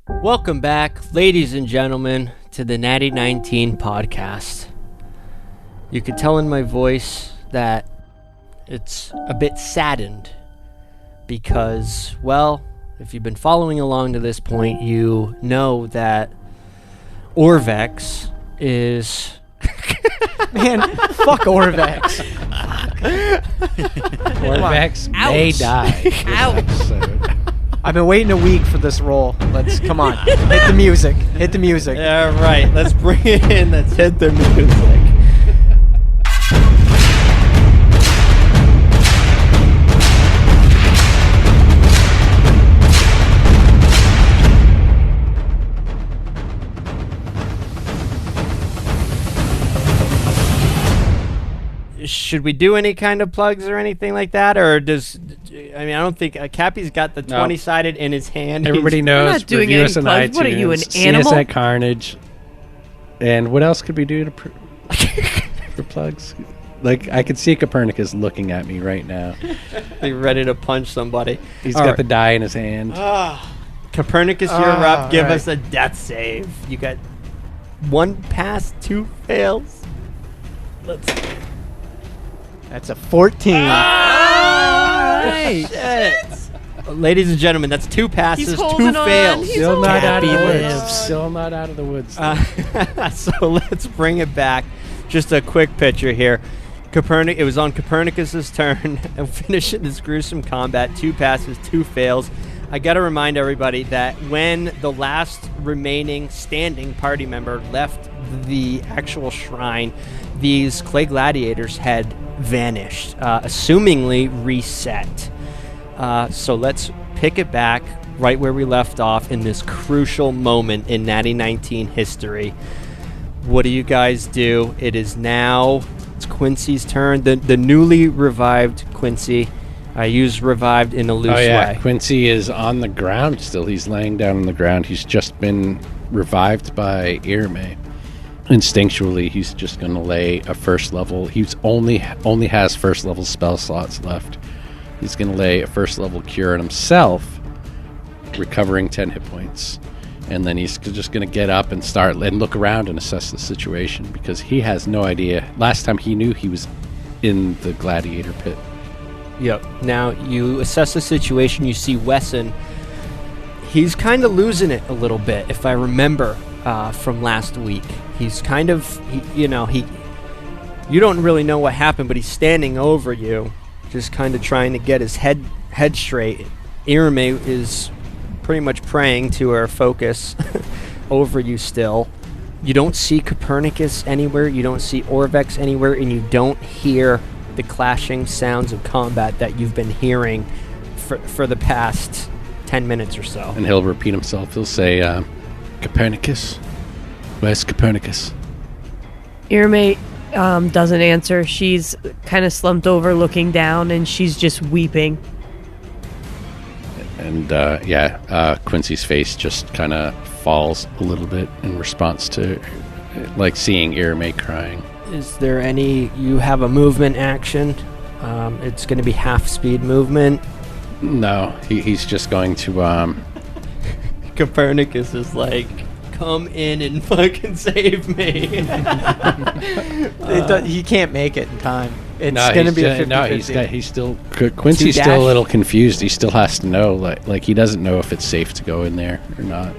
Welcome back, ladies and gentlemen, to the Natty 19 podcast. You could tell in my voice that it's a bit saddened because, well, if you've been following along to this point, you know that Orvex is... Man, fuck Orvex. Orvex may die. Ouch. I've been waiting a week for this role. Come on. Hit the music. Hit the music. Yeah, right. Let's bring it in. Let's hit the music. Should we do any kind of plugs or anything like that? Or I don't think Cappy's got the 20-sided in his hand. Everybody knows. We're not doing review any us on plugs. iTunes. What are you, an See animal? us at Carnage. And what else could we do for plugs? Like, I could see Copernicus looking at me right now. He's ready to punch somebody. He's got the die in his hand. Copernicus, you're up. Give right. us a death save. You got 1 pass, 2 fails. That's a 14. Shit. Ladies and gentlemen, that's 2 passes, He's 2 holding on. fails. He's Still not out of the Cappy woods. lives. Still not out of the woods. So let's bring it back. Just a quick picture here. It was on Copernicus's turn and finishing this gruesome combat. 2 passes, 2 fails. I got to remind everybody that when the last remaining standing party member left the actual shrine, these clay gladiators had vanished, assumingly reset. So let's pick it back right where we left off in this crucial moment in Natty 19 history. What do you guys do? It's Quincy's turn. The newly revived Quincy. I use revived in a loose way. Quincy is on the ground still. He's laying down on the ground. He's just been revived by Irme. Instinctually, he's just going to lay a first level. He's only has first level spell slots left. He's going to lay a first level cure on himself, recovering 10 hit points. And then he's just going to get up and start and look around and assess the situation because he has no idea. Last time he knew he was in the gladiator pit. Yep. Now you assess the situation. You see Wesson. He's kind of losing it a little bit, if I remember from last week. He's kind of, you don't really know what happened, but he's standing over you, just kind of trying to get his head straight. Irme is pretty much praying to her focus over you still. You don't see Copernicus anywhere. You don't see Orvex anywhere, and you don't hear the clashing sounds of combat that you've been hearing for the past 10 minutes or so. And he'll repeat himself. He'll say, Copernicus? Where's Copernicus? Irme doesn't answer. She's kind of slumped over looking down, and she's just weeping. And, Quincy's face just kind of falls a little bit in response to, like, seeing Irme crying. Is there you have a movement action? It's going to be half speed movement. No, he's just going to, Copernicus is like, come in and fucking save me. He can't make it in time. It's going to be a 50-50. Quincy's Two still dash? a little confused. He still has to know, like he doesn't know if it's safe to go in there or not.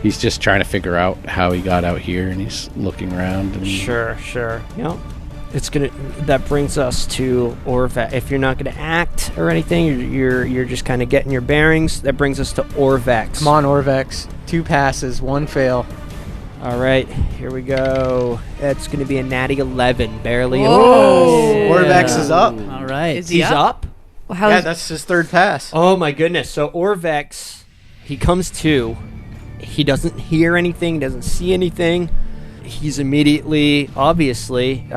He's just trying to figure out how he got out here, and he's looking around. And Sure. Yep. That brings us to Orvex. If you're not gonna act or anything, you're just kind of getting your bearings. That brings us to Orvex. Come on, Orvex. 2 passes, 1 fail. All right, here we go. It's gonna be a natty 11, barely. Whoa. Orvex is up. All right, Is he he's up. Well, how's Yeah, that's his 3rd pass. Oh my goodness. So Orvex, he comes to. He doesn't hear anything, doesn't see anything. He's immediately, obviously,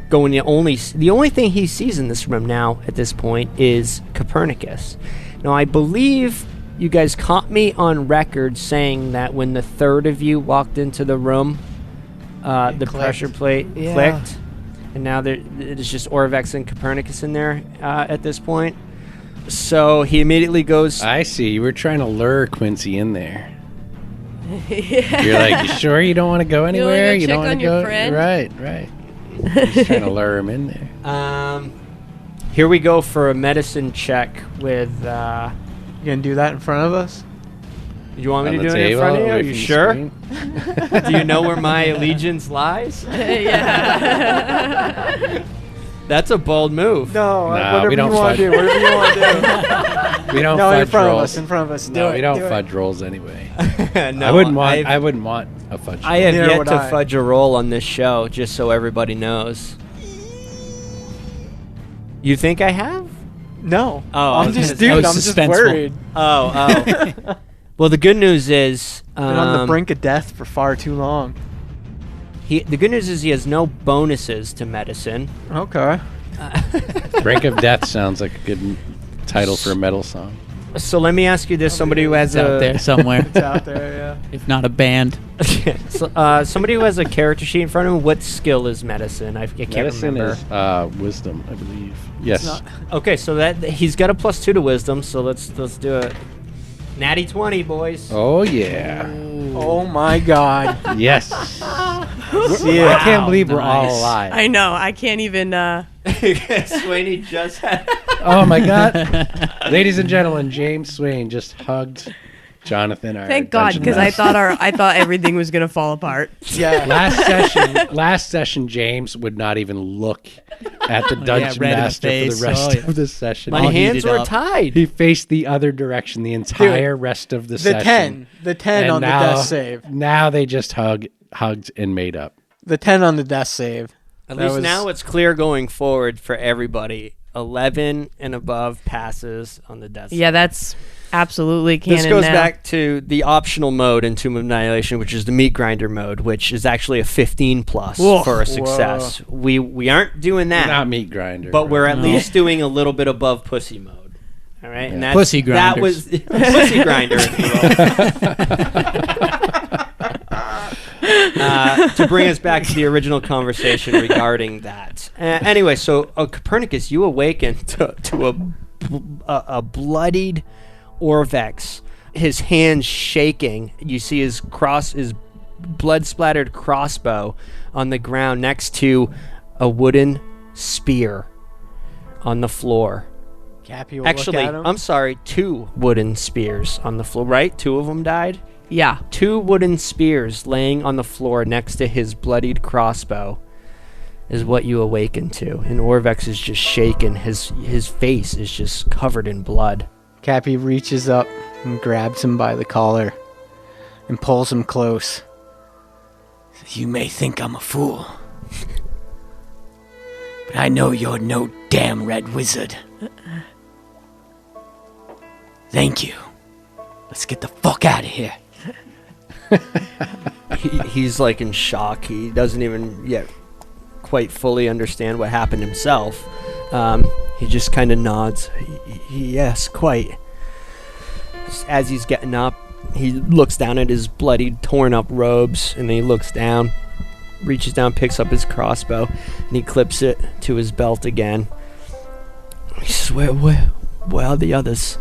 going the only thing he sees in this room now at this point is Copernicus. Now, I believe you guys caught me on record saying that when the third of you walked into the room, the clicked. pressure plate Yeah. clicked, and now it's just Orvex and Copernicus in there at this point. So he immediately goes. I see. You were trying to lure Quincy in there. You're like, you sure you don't want to go anywhere? You don't want on to your go. friend? Right. Just trying to lure him in there. Here we go for a medicine check with. You gonna do that in front of us? You want me On to the do it in table, front of you? Are away you from the sure? screen? Do you know where my allegiance lies? Yeah. That's a bold move. No, Nah, whatever we don't you want to fudge. do. Whatever you want to do. We don't No, in fudge front of rolls. us. In front of us. No, do we it, don't do it. fudge rolls anyway. No, I wouldn't want a fudge. I have Neither yet would to I. fudge a roll on this show, just so everybody knows. You think I have? No. Oh, I I'm was just, gonna- dude. that I'm was just suspenseful. worried. Oh. Well, the good news is Been on the brink of death for far too long. the good news is he has no bonuses to medicine. Okay. Brink of Death sounds like a good title for a metal song. So let me ask you this: somebody who has It's out there somewhere, It's out there, yeah. if not a band. somebody who has a character sheet in front of him. What skill is medicine? I can't Medicine remember. is wisdom, I believe. Yes. not- Okay, so that he's got a +2 to wisdom. So let's do it. Natty 20, boys. Oh yeah. Oh my God. Yes. See I it. can't believe we're all nice. alive. I know. I can't even. Sweeney just had. Oh my God. Ladies and gentlemen, James Swain just hugged Jonathan. Our Thank God, dungeon because I master. thought everything was gonna fall apart. Yeah. Last session, James would not even look at the dungeon red in the master for face. the rest Oh, yeah. of the session. My All hands heated were up. tied. He faced the other direction the entire rest of the The session. 10. The 10 And on the now- death save. Now they just hugged and made up. The 10 on the death save. At That least was- now it's clear going forward for everybody. 11 and above passes on the death. Yeah, that's absolutely canon. This goes now. back to the optional mode in Tomb of Annihilation, which is the meat grinder mode, which is actually a 15 plus Whoa. for a success. We aren't doing that, Not meat grinder. but we're at No. least doing a little bit above pussy mode. All right, and that's, Pussy That grinders. was pussy grinder. If you will. To bring us back to the original conversation regarding that. Anyway, so Copernicus, you awaken to a bloodied Orvex, his hands shaking. You see his blood-splattered crossbow on the ground next to a wooden spear on the floor. Cappy will Actually, look at him. I'm sorry, 2 wooden spears on the floor, right? 2 of them died? Yeah. 2 wooden spears laying on the floor next to his bloodied crossbow is what you awaken to. And Orvex is just shaken. His face is just covered in blood. Cappy reaches up and grabs him by the collar and pulls him close. You may think I'm a fool, but I know you're no damn red wizard. Thank you. Let's get the fuck out of here. He's like in shock. He doesn't even yet quite fully understand what happened himself. He just kind of nods. Yes, quite. As he's getting up, he looks down at his bloody, torn up robes, and then he looks down, reaches down, picks up his crossbow, and he clips it to his belt again. He says, where are the others?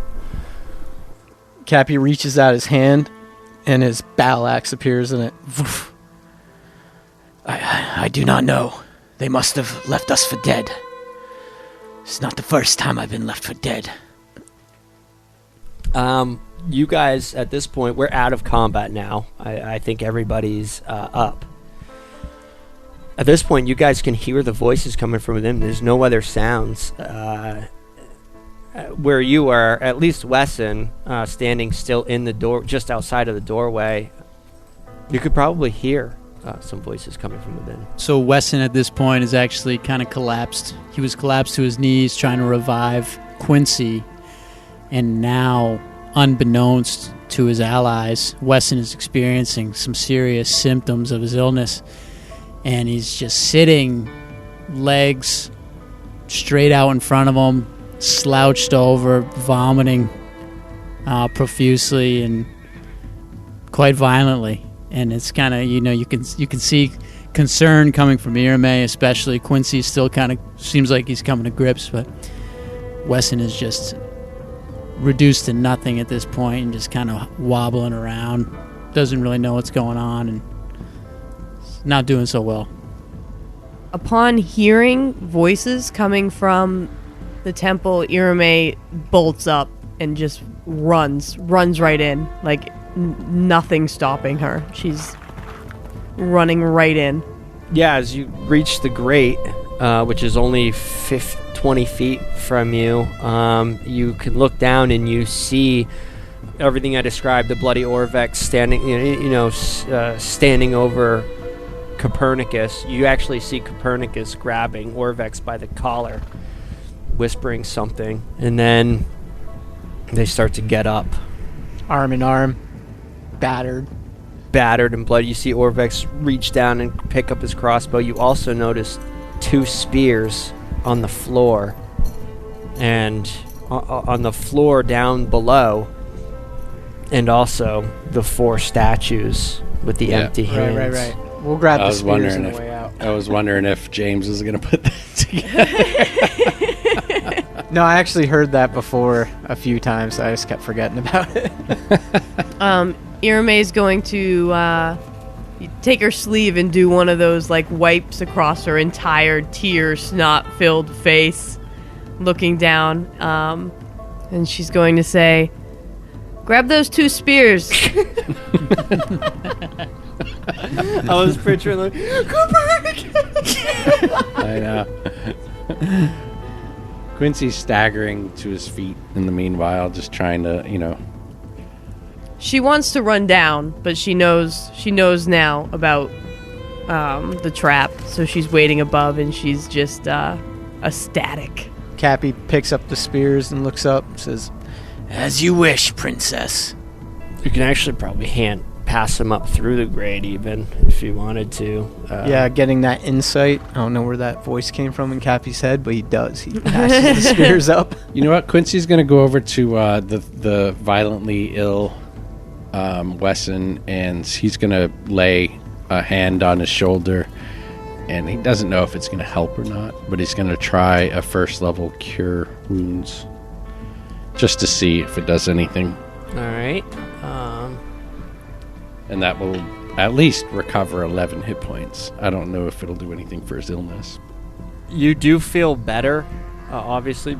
Cappy reaches out his hand, and his battle axe appears in it. I do not know. They must have left us for dead. It's not the first time I've been left for dead. You guys, at this point, we're out of combat now. I think everybody's up. At this point, you guys can hear the voices coming from within. There's no other sounds. Where you are, at least Wesson, standing still in the door, just outside of the doorway, you could probably hear some voices coming from within. So Wesson at this point is actually kind of collapsed. He was collapsed to his knees trying to revive Quincy. And now, unbeknownst to his allies, Wesson is experiencing some serious symptoms of his illness. And he's just sitting, legs straight out in front of him, slouched over, vomiting profusely and quite violently. And it's kind of, you can see concern coming from Irame, especially. Quincy still kind of seems like he's coming to grips, but Wesson is just reduced to nothing at this point and just kind of wobbling around. Doesn't really know what's going on and not doing so well. Upon hearing voices coming from the temple, Irame bolts up and just runs right in, like nothing stopping her. She's running right in. Yeah, as you reach the grate, which is only 20 feet from you, you can look down and you see everything I described, the bloody Orvex standing, standing over Copernicus. You actually see Copernicus grabbing Orvex by the collar, whispering something, and then they start to get up. Arm in arm, battered and bloody. You see Orvex reach down and pick up his crossbow. You also notice 2 spears on the floor, and on the floor down below, and also the 4 statues with the empty hands. Right. We'll grab the spears on the way out. I was wondering if James was going to put that together. No, I actually heard that before a few times. I just kept forgetting about it. Irame is going to take her sleeve and do one of those like wipes across her entire snot-filled face, looking down, and she's going to say, "Grab those 2 spears." I was picturing like, I know. Quincy's staggering to his feet in the meanwhile, just trying to, She wants to run down, but she knows now about the trap, so she's waiting above, and she's just ecstatic. Cappy picks up the spears and looks up and says, "As you wish, princess." you can actually probably pass him up through the grate even if you wanted to. Yeah, getting that insight. I don't know where that voice came from in Cappy's head, but he does. He passes the spears up. You know what? Quincy's going to go over to the violently ill Wesson, and he's going to lay a hand on his shoulder, and he doesn't know if it's going to help or not, but he's going to try a first level cure wounds just to see if it does anything. All right. And that will at least recover 11 hit points. I don't know if it'll do anything for his illness. You do feel better, obviously.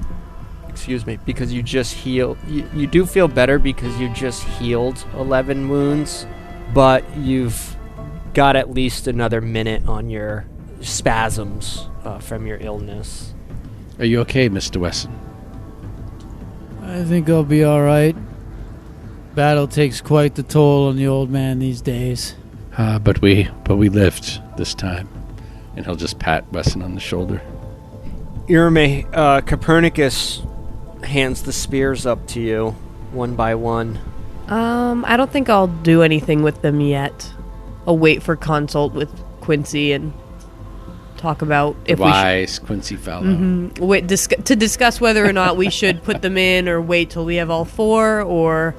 Excuse me, because you just healed. You do feel better because you just healed 11 wounds, but you've got at least another minute on your spasms from your illness. Are you okay, Mr. Wesson? I think I'll be all right. Battle takes quite the toll on the old man these days. But we lived this time. And he'll just pat Wesson on the shoulder. Irme, Copernicus hands the spears up to you, one by one. I don't think I'll do anything with them yet. I'll wait for consult with Quincy and talk about if wise Quincy fellow. Wait, to discuss whether or not we should put them in or wait till we have all 4, or...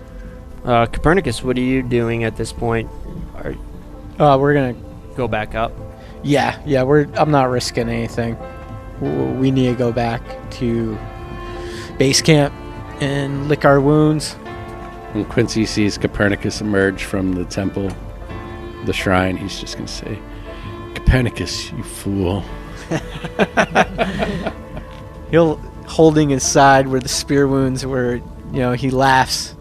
Copernicus, what are you doing at this point? We're gonna go back up. Yeah. I'm not risking anything. We need to go back to base camp and lick our wounds. When Quincy sees Copernicus emerge from the temple, the shrine, he's just gonna say, "Copernicus, you fool." He'll holding his side where the spear wounds were. He laughs.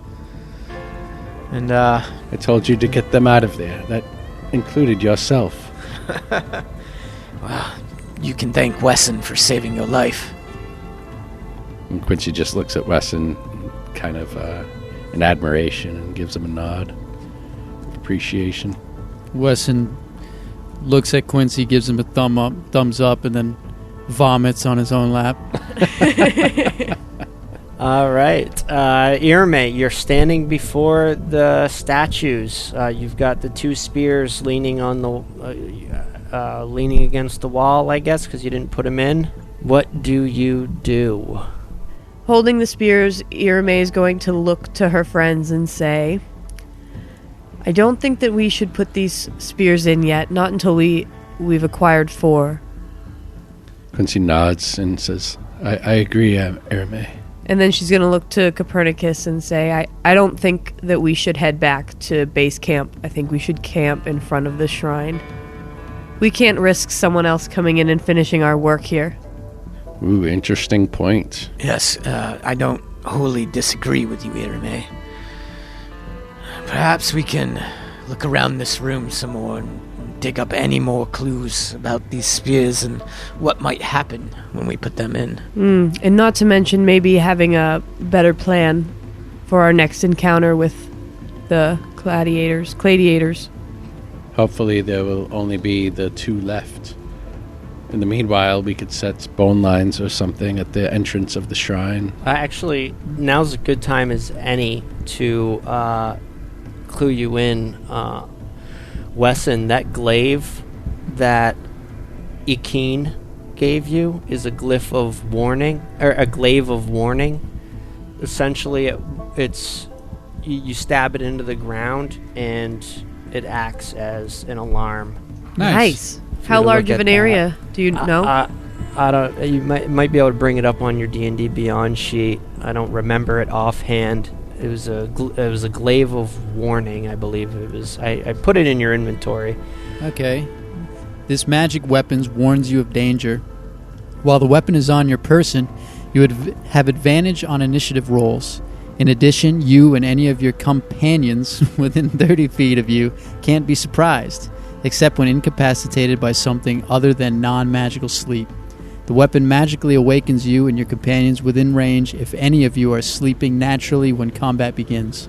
And I told you to get them out of there. That included yourself. Well, you can thank Wesson for saving your life. And Quincy just looks at Wesson kind of in admiration and gives him a nod of appreciation. Wesson looks at Quincy, gives him a thumbs up, and then vomits on his own lap. All right. Irme, you're standing before the statues. You've got the 2 spears leaning on the leaning against the wall, I guess, because you didn't put them in. What do you do? Holding the spears, Irame is going to look to her friends and say, "I don't think that we should put these spears in yet, not until we've acquired 4. Quincy nods and says, I agree, Irme. And then she's going to look to Copernicus and say, I don't think that we should head back to base camp. I think we should camp in front of the shrine. We can't risk someone else coming in and finishing our work here. Ooh, interesting point. Yes, I don't wholly disagree with you, Irene. Perhaps we can look around this room some more and dig up any more clues about these spears and what might happen when we put them in. And not to mention maybe having a better plan for our next encounter with the gladiators. Hopefully there will only be the 2 left. In the meanwhile, we could set bone lines or something at the entrance of the shrine. Actually, now's a good time as any to clue you in. Wesson, that glaive that Ikeen gave you is a glyph of warning, or a glaive of warning. Essentially, it's you stab it into the ground, and it acts as an alarm. Nice. If How you large look of at an area do you know? I don't. You might be able to bring it up on your D&D Beyond sheet. I don't remember it offhand. It was a glaive of warning, I believe it was. I put it in your inventory. Okay. This magic weapon warns you of danger. While the weapon is on your person, you would have advantage on initiative rolls. In addition, you and any of your companions within 30 feet of you can't be surprised, except when incapacitated by something other than non-magical sleep. The weapon magically awakens you and your companions within range if any of you are sleeping naturally when combat begins.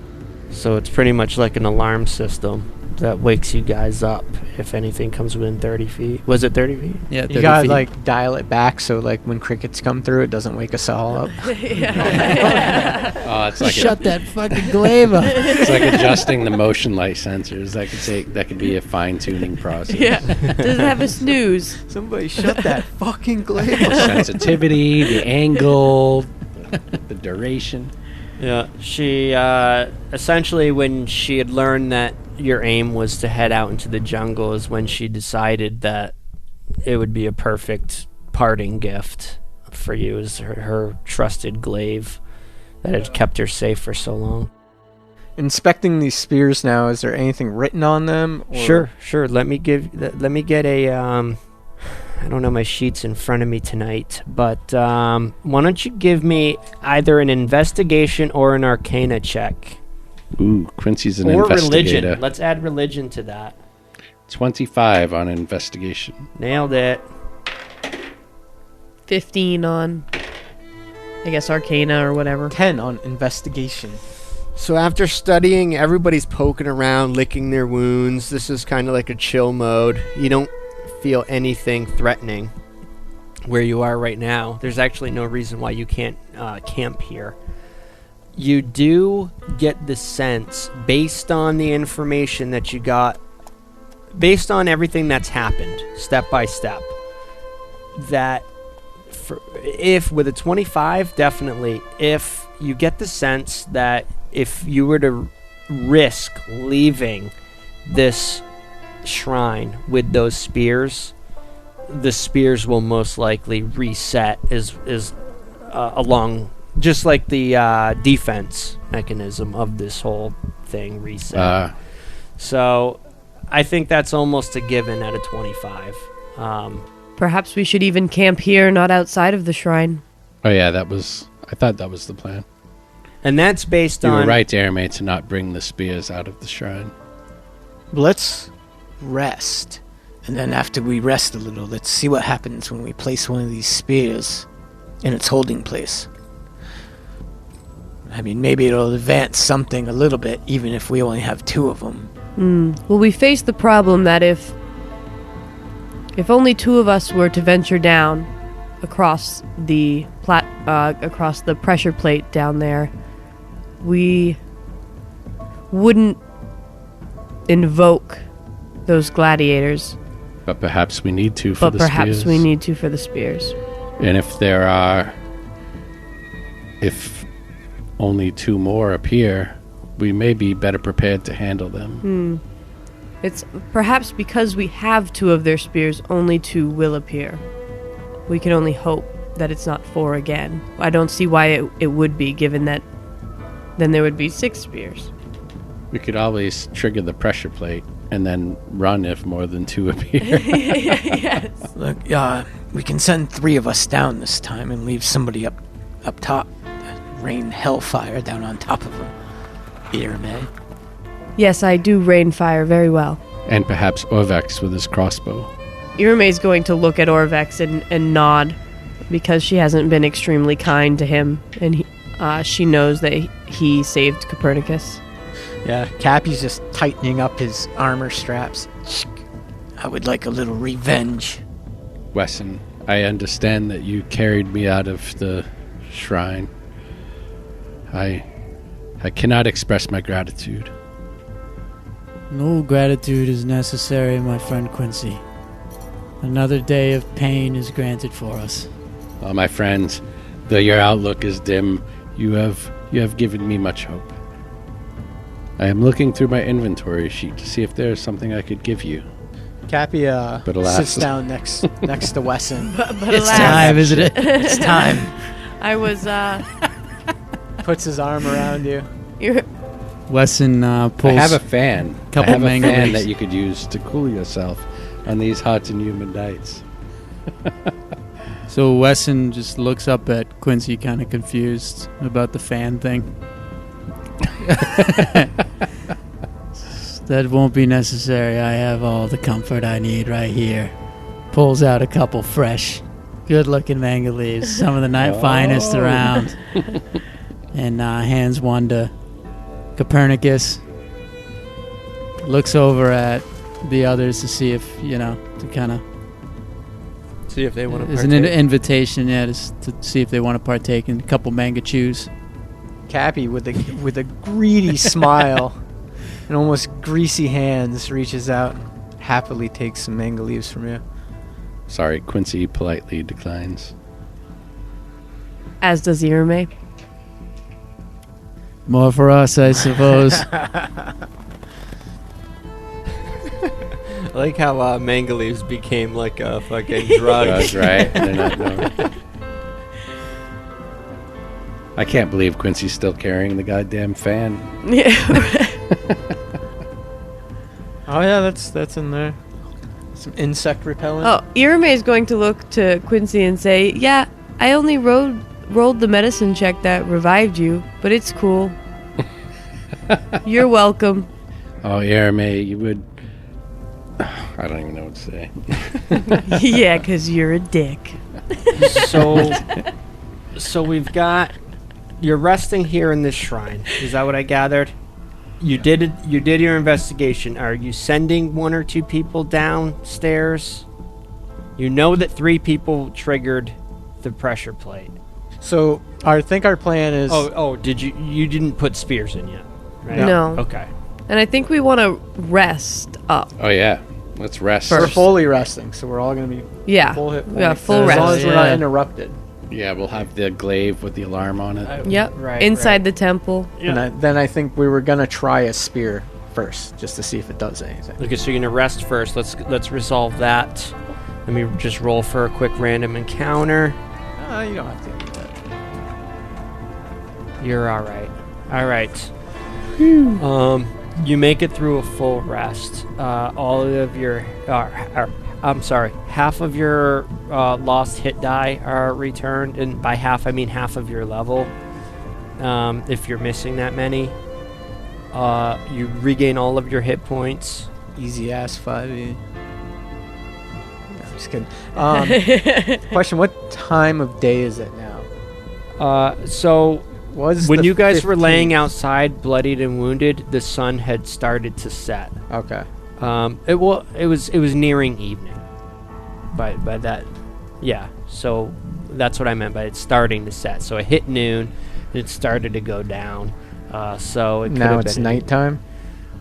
So it's pretty much like an alarm system that wakes you guys up if anything comes within 30 feet. Was it 30 feet? Yeah, 30 You gotta, feet. like, dial it back so, like, when crickets come through, it doesn't wake us all up. Oh, it's like Shut that fucking glaive up. it's like adjusting the motion light sensors. That could be a fine-tuning process. Yeah. Does it have a snooze? Somebody shut that fucking glaive The sensitivity, the angle, the duration. Yeah. She essentially, when she had learned that your aim was to head out into the jungle, is when she decided that it would be a perfect parting gift for you, as her trusted glaive that had kept her safe for so long. Inspecting these spears now, is there anything written on them? Or? Sure. Let me get a I don't know my sheets in front of me tonight, but why don't you give me either an investigation or an arcana check? Ooh, Quincy's an or investigator. religion. Let's add religion to that. 25 on investigation. Nailed it. 15 on, I guess, Arcana or whatever. 10 on investigation. So after studying, everybody's poking around, licking their wounds. This is kind of like a chill mode. You don't feel anything threatening where you are right now. There's actually no reason why you can't camp here. You do get the sense, based on the information that you got, based on everything that's happened, step by step, that if with a 25, definitely, if you get the sense that if you were to risk leaving this shrine with those spears, the spears will most likely reset along, just like the defense mechanism of this whole thing reset. So I think that's almost a given at a 25. Perhaps we should even camp here, not outside of the shrine. Oh yeah, I thought that was the plan. And that's based You on... were right, Aramay, to not bring the spears out of the shrine. Let's rest. And then after we rest a little, let's see what happens when we place one of these spears in its holding place. I mean, maybe it'll advance something a little bit, even if we only have 2 of them. Well, we face the problem that if only 2 of us were to venture down across the pressure plate down there, we wouldn't invoke those gladiators. But perhaps we need to for But the spears. perhaps we need to for the spears. And if only 2 more appear, we may be better prepared to handle them. It's perhaps because we have 2 of their spears, only 2 will appear. We can only hope that it's not 4 again. I don't see why it would be, given that then there would be 6 spears. We could always trigger the pressure plate and then run if more than 2 appear. Yes. Look, we can send 3 of us down this time and leave somebody up top. Rain hellfire down on top of them. Irme. Yes, I do rain fire very well. And perhaps Orvex with his crossbow. Irme's going to look at Orvex and nod, because she hasn't been extremely kind to him, and she knows that he saved Copernicus. Yeah, Cappy's just tightening up his armor straps. I would like a little revenge. Wesson, I understand that you carried me out of the shrine. I cannot express my gratitude. No gratitude is necessary, my friend Quincy. Another day of pain is granted for us. Well, my friends, though your outlook is dim, you have given me much hope. I am looking through my inventory sheet to see if there is something I could give you. Cappy But alas. sits down next to Wesson. But It's alas, time, isn't it? It's time. I was Puts his arm around you. Wesson pulls. I have a fan. Couple I have a mango fan leaves. that you could use to cool yourself on these hot and humid nights. So Wesson just looks up at Quincy, kind of confused about the fan thing. That won't be necessary. I have all the comfort I need right here. Pulls out a couple fresh, good-looking mango leaves, some of the finest around, and hands one to Copernicus. Looks over at the others to see if, to kind of... See if they want to There's partake. an invitation, just to see if they want to partake in a couple manga chews. Cappy, with a greedy smile and almost greasy hands, reaches out, happily takes some mango leaves from you. Sorry, Quincy politely declines. as does Irme. More for us, I suppose. I like how mango leaves became like a fucking drug. Drugs, right? They're not known. I can't believe Quincy's still carrying the goddamn fan. Yeah. Oh yeah, that's in there. Some insect repellent. Oh, Irme is going to look to Quincy and say, "Yeah, I only rolled the medicine check that revived you, but it's cool. You're welcome." Oh, Irme, you would... I don't even know what to say. Yeah, 'cause you're a dick. So we've got... You're resting here in this shrine. Is that what I gathered? You did your investigation. Are you sending 1 or 2 people downstairs? You know that 3 people triggered the pressure plate. So I think our plan is. Did you didn't put spears in yet? Right? No. Okay. And I think we want to rest up. Oh, yeah. Let's rest. We're First. fully resting, so we're all gonna be Yeah. full hit points. Yeah, full as rest. long as we're not Yeah. interrupted. Yeah, we'll have the glaive with the alarm on it. Yep. Right. Inside the temple. And then I think we were gonna try a spear first, just to see if it does anything. Okay, so you're gonna rest first. Let's resolve that. Let me just roll for a quick random encounter. You don't have to do that. You're all right. All right. You make it through a full rest. All of your, I'm sorry, half of your lost hit die are returned, and by half I mean half of your level. If you're missing that many, you regain all of your hit points. Easy ass 5e. No, I'm just kidding. Question: what time of day is it now? So Was when the you guys were 15th? laying outside, bloodied and wounded, the sun had started to set. Okay. It was nearing evening. By that, yeah. So that's what I meant by it's starting to set. So it hit noon, and it started to go down. So it could Now have it's been nighttime.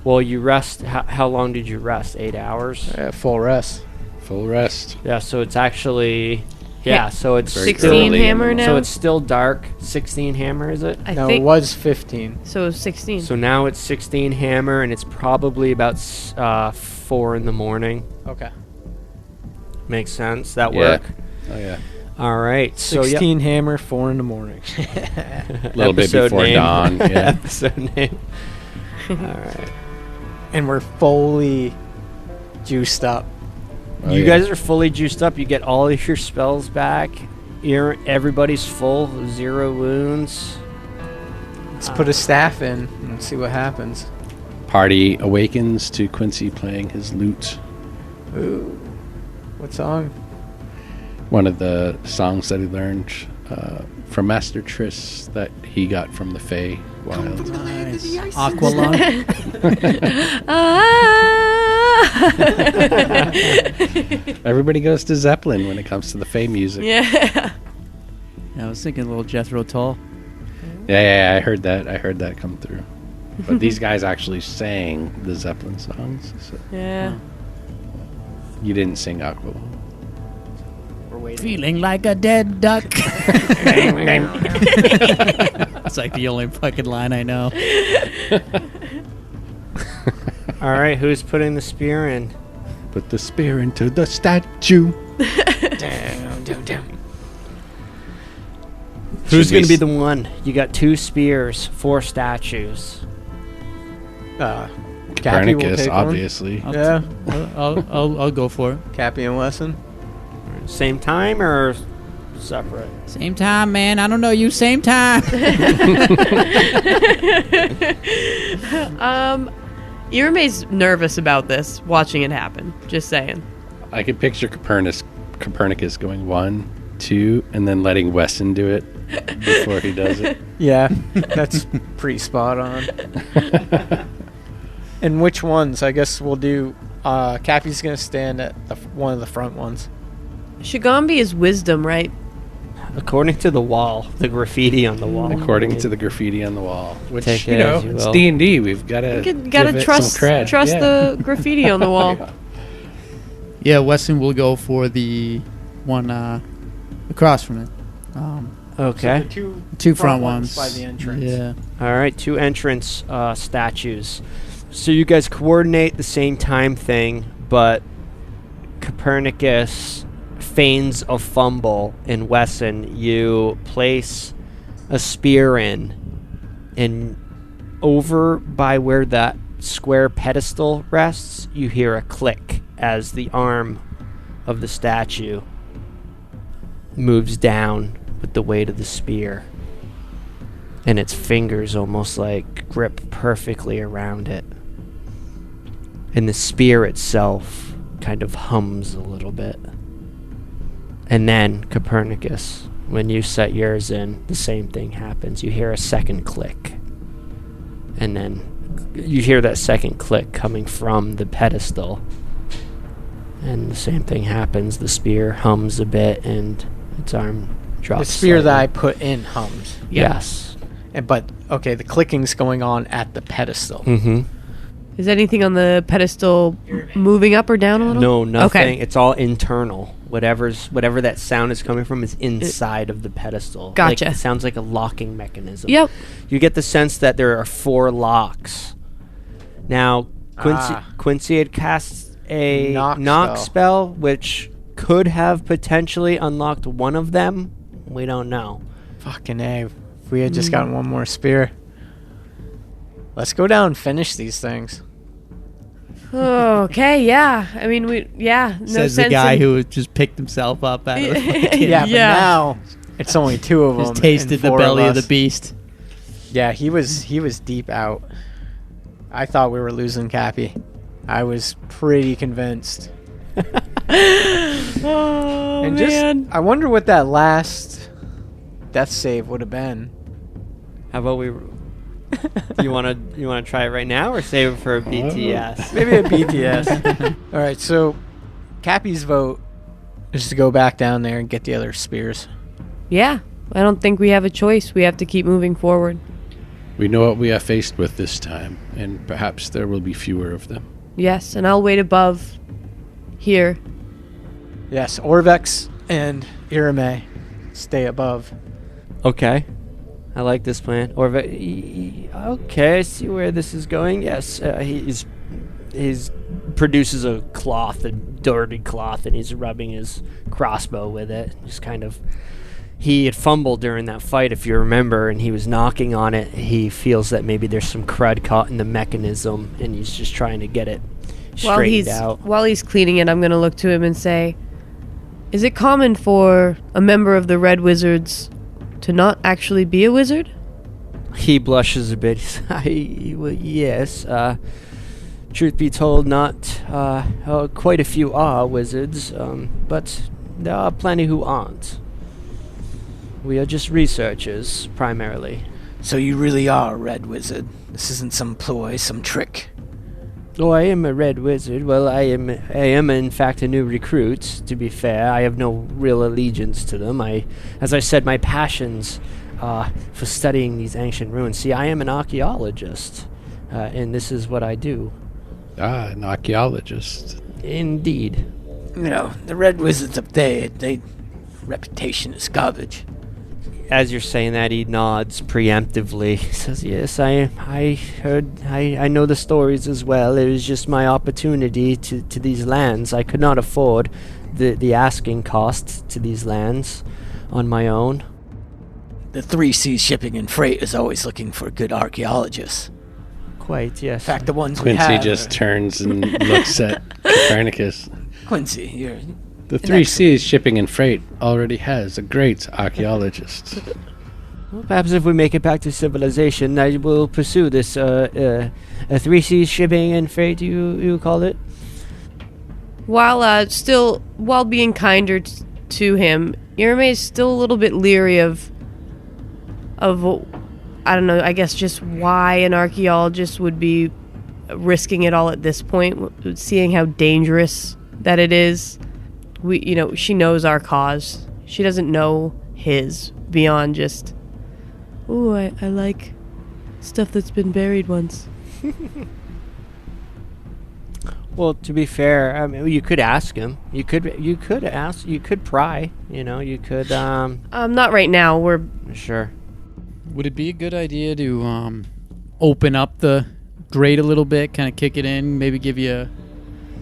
Well, you rest. How long did you rest? 8 hours. Full rest. Full rest. Yeah. So it's actually. Yeah. So it's Very 16 early in hammer the now? So it's still dark. 16 hammer, is it? I No, think it was 15. so. 16. So now it's 16 hammer, and it's probably about 4 in the morning. Okay. Makes sense. That Yeah. work. Oh, yeah. All right. So 16 hammer, 4 in the morning. A little bit Episode before name. dawn. Yeah. Episode name. All right. And we're fully juiced up. Oh, You yeah. guys are fully juiced up. You get all of your spells back. Everybody's full. 0 wounds. Let's put a staff in and see what happens. Party awakens to Quincy playing his lute. Ooh. What song? One of the songs that he learned from Master Triss that he got from the Fey Wild. Nice. Aqualung. Everybody goes to Zeppelin when it comes to the Fey music. Yeah. I was thinking a little Jethro Tull. Yeah, I heard that. I heard that come through. But these guys actually sang the Zeppelin songs. So Yeah. you didn't sing Aqualung. We're waiting. Feeling like a dead duck. It's like the only fucking line I know. All right. Who's putting the spear in? Put the spear into the statue. Down, down, down. Who's Should we going to be s- the one? You got 2 spears, 4 statues. Cappy will Copernicus, take one. obviously. Yeah, I'll go for it. Cappy and Wesson. Same time or separate? Same time, man. I don't know you. Same time. Irame's nervous about this, watching it happen. Just saying. I could picture Copernicus going 1, 2, and then letting Wesson do it before he does it. Yeah, that's pretty spot on. And which ones? I guess we'll do. Cappy's gonna stand at one of the front ones. Shigambi is wisdom, right? According to the wall, the graffiti on the wall. According to the graffiti on the wall, which Take you it know, as you it's will. D&D. We've got to Gotta trust cred. Yeah. the graffiti on the wall. Yeah, Weston will go for the one across from it. Okay. Two front ones by the entrance. Yeah. All right, 2 entrance statues. So you guys coordinate the same time thing, but Copernicus feigns a fumble, and Wesson, you place a spear in, and over by where that square pedestal rests, you hear a click as the arm of the statue moves down with the weight of the spear, and its fingers almost like grip perfectly around it, and the spear itself kind of hums a little bit. And then, Copernicus, when you set yours in, the same thing happens. You hear a second click, and then you hear that second click coming from the pedestal, and the same thing happens. The spear hums a bit, and its arm drops The spear that I slightly. put in hums. Yes. But okay, the clicking's going on at the pedestal. Mm-hmm. Is anything on the pedestal moving up or down a little? No, nothing. Okay. It's all internal. Whatever that sound is coming from is inside of the pedestal. Gotcha. Like, it sounds like a locking mechanism. Yep. You get the sense that there are 4 locks. Now, Quincy had cast a Knock knock spell, which could have potentially unlocked one of them. We don't know. Fucking A. If we had just gotten one more spear. Let's go down and finish these things. Oh, okay, yeah. I mean, no Says sense the guy in- who just picked himself up out of the fucking Yeah, but Yeah. now it's only 2 of them. just tasted and the 4 belly of the us. beast. Yeah, he was deep out. I thought we were losing Cappy. I was pretty convinced. Oh, And man. I wonder what that last death save would have been. How about we... you want to try it right now or save it for a BTS? Maybe a BTS. All right, so Cappy's vote is to go back down there and get the other spears. Yeah, I don't think we have a choice. We have to keep moving forward. We know what we are faced with this time, and perhaps there will be fewer of them. Yes, and I'll wait above here. Yes, Orvex and Irame stay above. Okay. I like this plan. Okay, I see where this is going. Yes, he's his produces a cloth, a dirty cloth, and he's rubbing his crossbow with it. Just kind of, he had fumbled during that fight, if you remember, and he was knocking on it. He feels that maybe there's some crud caught in the mechanism, and he's just trying to get it straightened out. While he's cleaning it, I'm going to look to him and say, is it common for a member of the Red Wizards to not actually be a wizard? He blushes a bit. Well, yes. Truth be told, not quite a few are wizards, but there are plenty who aren't. We are just researchers, primarily. So you really are a red wizard. This isn't some ploy, some trick. Oh, I am a red wizard. Well, I am in fact a new recruit, to be fair. I have no real allegiance to them. As I said, my passions for studying these ancient ruins. See, I am an archaeologist, and this is what I do. Ah, an archaeologist. Indeed. You know, the red wizards up there, their reputation is garbage. As you're saying that, he nods preemptively. He says, yes, I know the stories as well. It was just my opportunity to these lands. I could not afford the asking cost to these lands on my own. The 3 Seas Shipping and Freight is always looking for good archaeologists. Quite, yes. In fact, the ones we have... Quincy just turns and looks at Copernicus. Quincy, you're... The 3 Seas Shipping and Freight already has a great archaeologist. Well, perhaps if we make it back to civilization, I will pursue this a 3 Seas Shipping and Freight, you call it? While being kinder to him, Irme is still a little bit leery of I don't know, I guess just why an archaeologist would be risking it all at this point, seeing how dangerous that it is. She knows our cause. She doesn't know his beyond just, ooh, I like stuff that's been buried once. Well, to be fair, I mean, you could ask him. You could pry. You could. Not right now. We're Sure. Would it be a good idea to open up the grate a little bit, kind of kick it in, maybe give you a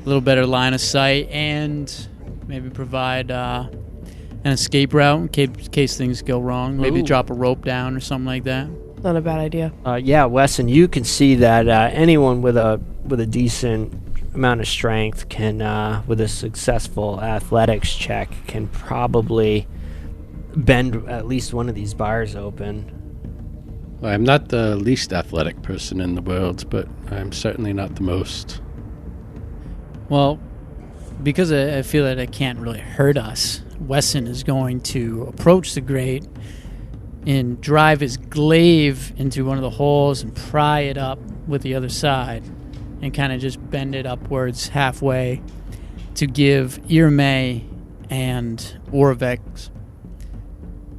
little better line of sight, and maybe provide an escape route in case things go wrong? Maybe drop a rope down or something like that. not a bad idea. Yeah, Wesson, you can see that anyone with a decent amount of strength can, with a successful athletics check, can probably bend at least one of these bars open. Well, I'm not the least athletic person in the world, but I'm certainly not the most. Well, because I feel that it can't really hurt us, Wesson is going to approach the grate and drive his glaive into one of the holes and pry it up with the other side and kind of just bend it upwards halfway to give Irme and Orvex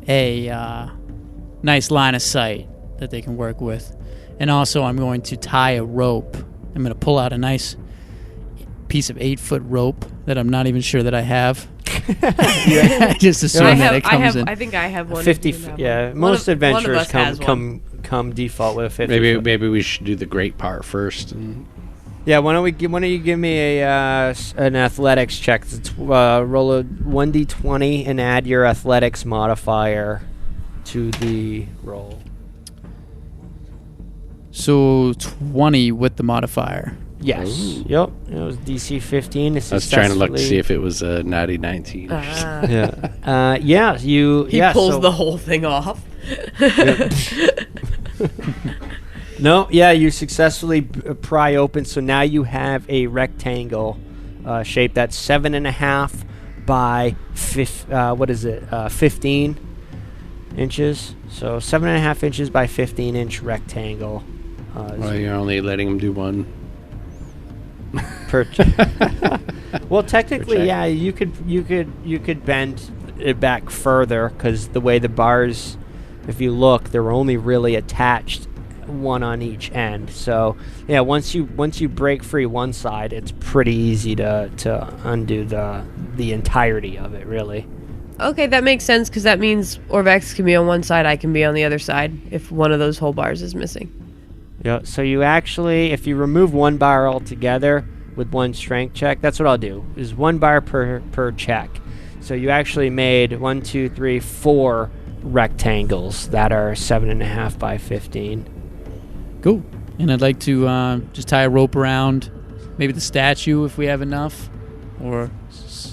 a nice line of sight that they can work with. And also I'm going to tie a rope. I'm going to pull out a nice piece of 8-foot rope that I'm not even sure that I have. Just assume that it comes in. I think I have one. 50. Yeah, most adventurers come default with a 50. Maybe we should do the great part first. And yeah, why don't you give me an athletics check? It's, roll a 1d20 and add your athletics modifier to the roll. So 20 with the modifier. Yes. Ooh. Yep. It was DC 15. I was trying to look to see if it was a natty 19. Yeah. Yeah. He pulls the whole thing off. No. Yeah. You successfully pry open. So now you have a rectangle shape that's 7.5 by 15 inches. So 7.5 inches by 15-inch rectangle. Well, you're only letting him do one. Well, technically, yeah, you could bend it back further because the way the bars, if you look, they're only really attached one on each end. So yeah, once you break free one side, it's pretty easy to undo the entirety of it, really. Okay, that makes sense because that means Orvex can be on one side, I can be on the other side if one of those whole bars is missing. Yeah, so you actually, if you remove one bar altogether with one strength check, that's what I'll do, is 1 bar per check. So you actually made 1, 2, 3, 4 rectangles that are 7.5 by 15. Cool. And I'd like to just tie a rope around maybe the statue if we have enough, or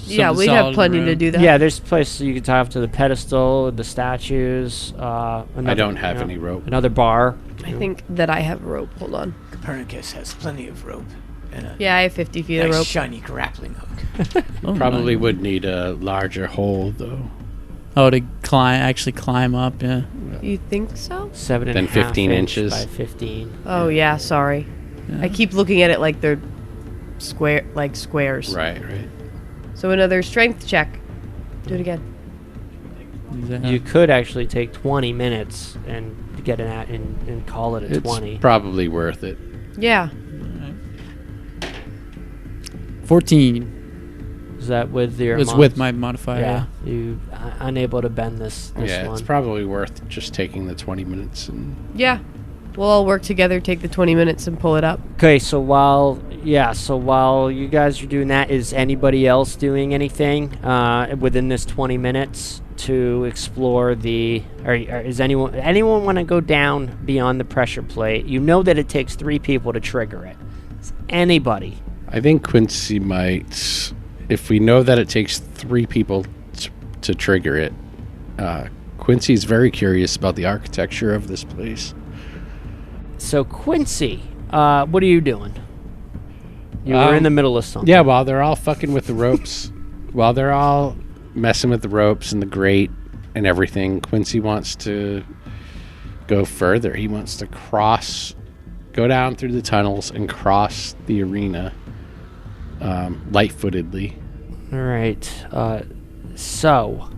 Yeah, something we'd have solid plenty around. to do that. Yeah, there's places you can tie off to the pedestal, the statues. I don't have any rope. Another bar. I think that I have rope. Hold on. Copernicus has plenty of rope and a Yeah, I have 50 feet of nice rope. shiny grappling hook. Oh, Probably nice. would need a larger hole, though. Oh, to climb up, yeah. You think so? 7.5 Then 15 inch inches. by 15. Oh, yeah, sorry. Yeah. I keep looking at it like they're squares. Right. So another strength check. Do it again. Is that- You could actually take 20 minutes and get an at and call it a It's 20. probably worth it. Yeah. 14. Is that with your? It was mod- with my modifier. Yeah, you unable to bend this Yeah, one. it's probably worth just taking the 20 minutes and Yeah. We'll all work together, take the 20 minutes, and pull it up. Okay, so while you guys are doing that, is anybody else doing anything within this 20 minutes to explore the? Or is anyone want to go down beyond the pressure plate? You know that it takes 3 people to trigger it. Is anybody? I think Quincy might, if we know that it takes 3 people to trigger it. Quincy's very curious about the architecture of this place. So Quincy, what are you doing? You were in the middle of something. Yeah, while they're all fucking with the ropes, while they're all messing with the ropes and the grate and everything, Quincy wants to go further. He wants to go down through the tunnels and cross the arena light-footedly. All right. So,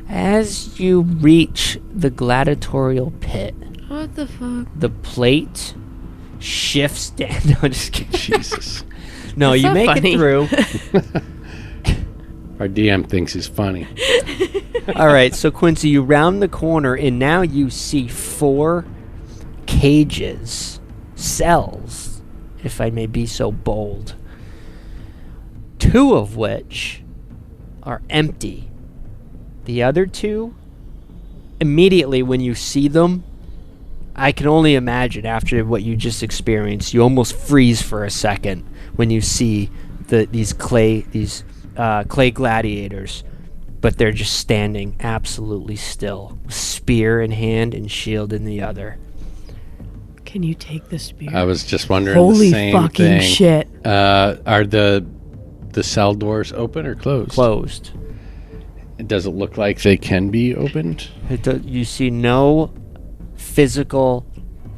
as you reach the gladiatorial pit, What the fuck? the plate shifts down. No, just kidding. Jesus. No, That's you not make funny. it through. Our DM thinks he's funny. All right, so Quincy, you round the corner, and now you see 4 cages, cells, if I may be so bold. 2 of which are empty. The other 2, immediately when you see them, I can only imagine after what you just experienced, you almost freeze for a second when you see these clay gladiators, but they're just standing absolutely still, spear in hand and shield in the other. Can you take the spear? I was just wondering Holy the same fucking thing. shit. Are the cell doors open or closed? Closed. Does it look like they can be opened? You see no physical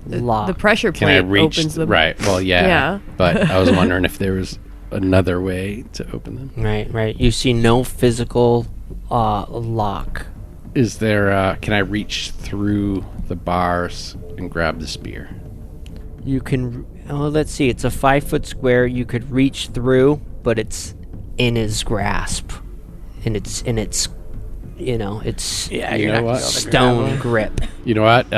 lock. The pressure Can I plate reach? opens the Right. Well, yeah. Yeah. But I was wondering if there was another way to open them. Right. You see no physical lock. Is there? Can I reach through the bars and grab the spear? You can. Oh, let's see. It's a 5-foot square. You could reach through, but it's in his grasp, and it's it's Yeah, You you're know not what? gonna be able to stone grab grip. You know what?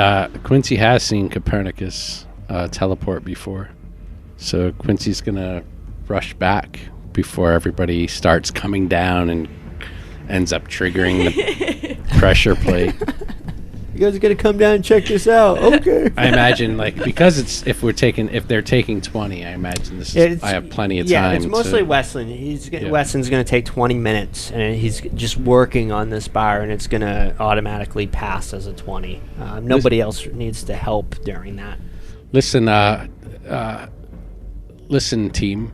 Quincy has seen Copernicus teleport before, so Quincy's gonna rush back before everybody starts coming down and ends up triggering the pressure plate. You guys are gonna come down and check this out, okay? I imagine, because if they're taking 20, I imagine I have plenty of time. Yeah, it's mostly to, Weston. Weston's going to take 20 minutes, and he's just working on this bar, and it's going to automatically pass as a 20. Nobody else needs to help during that. Listen, listen, team.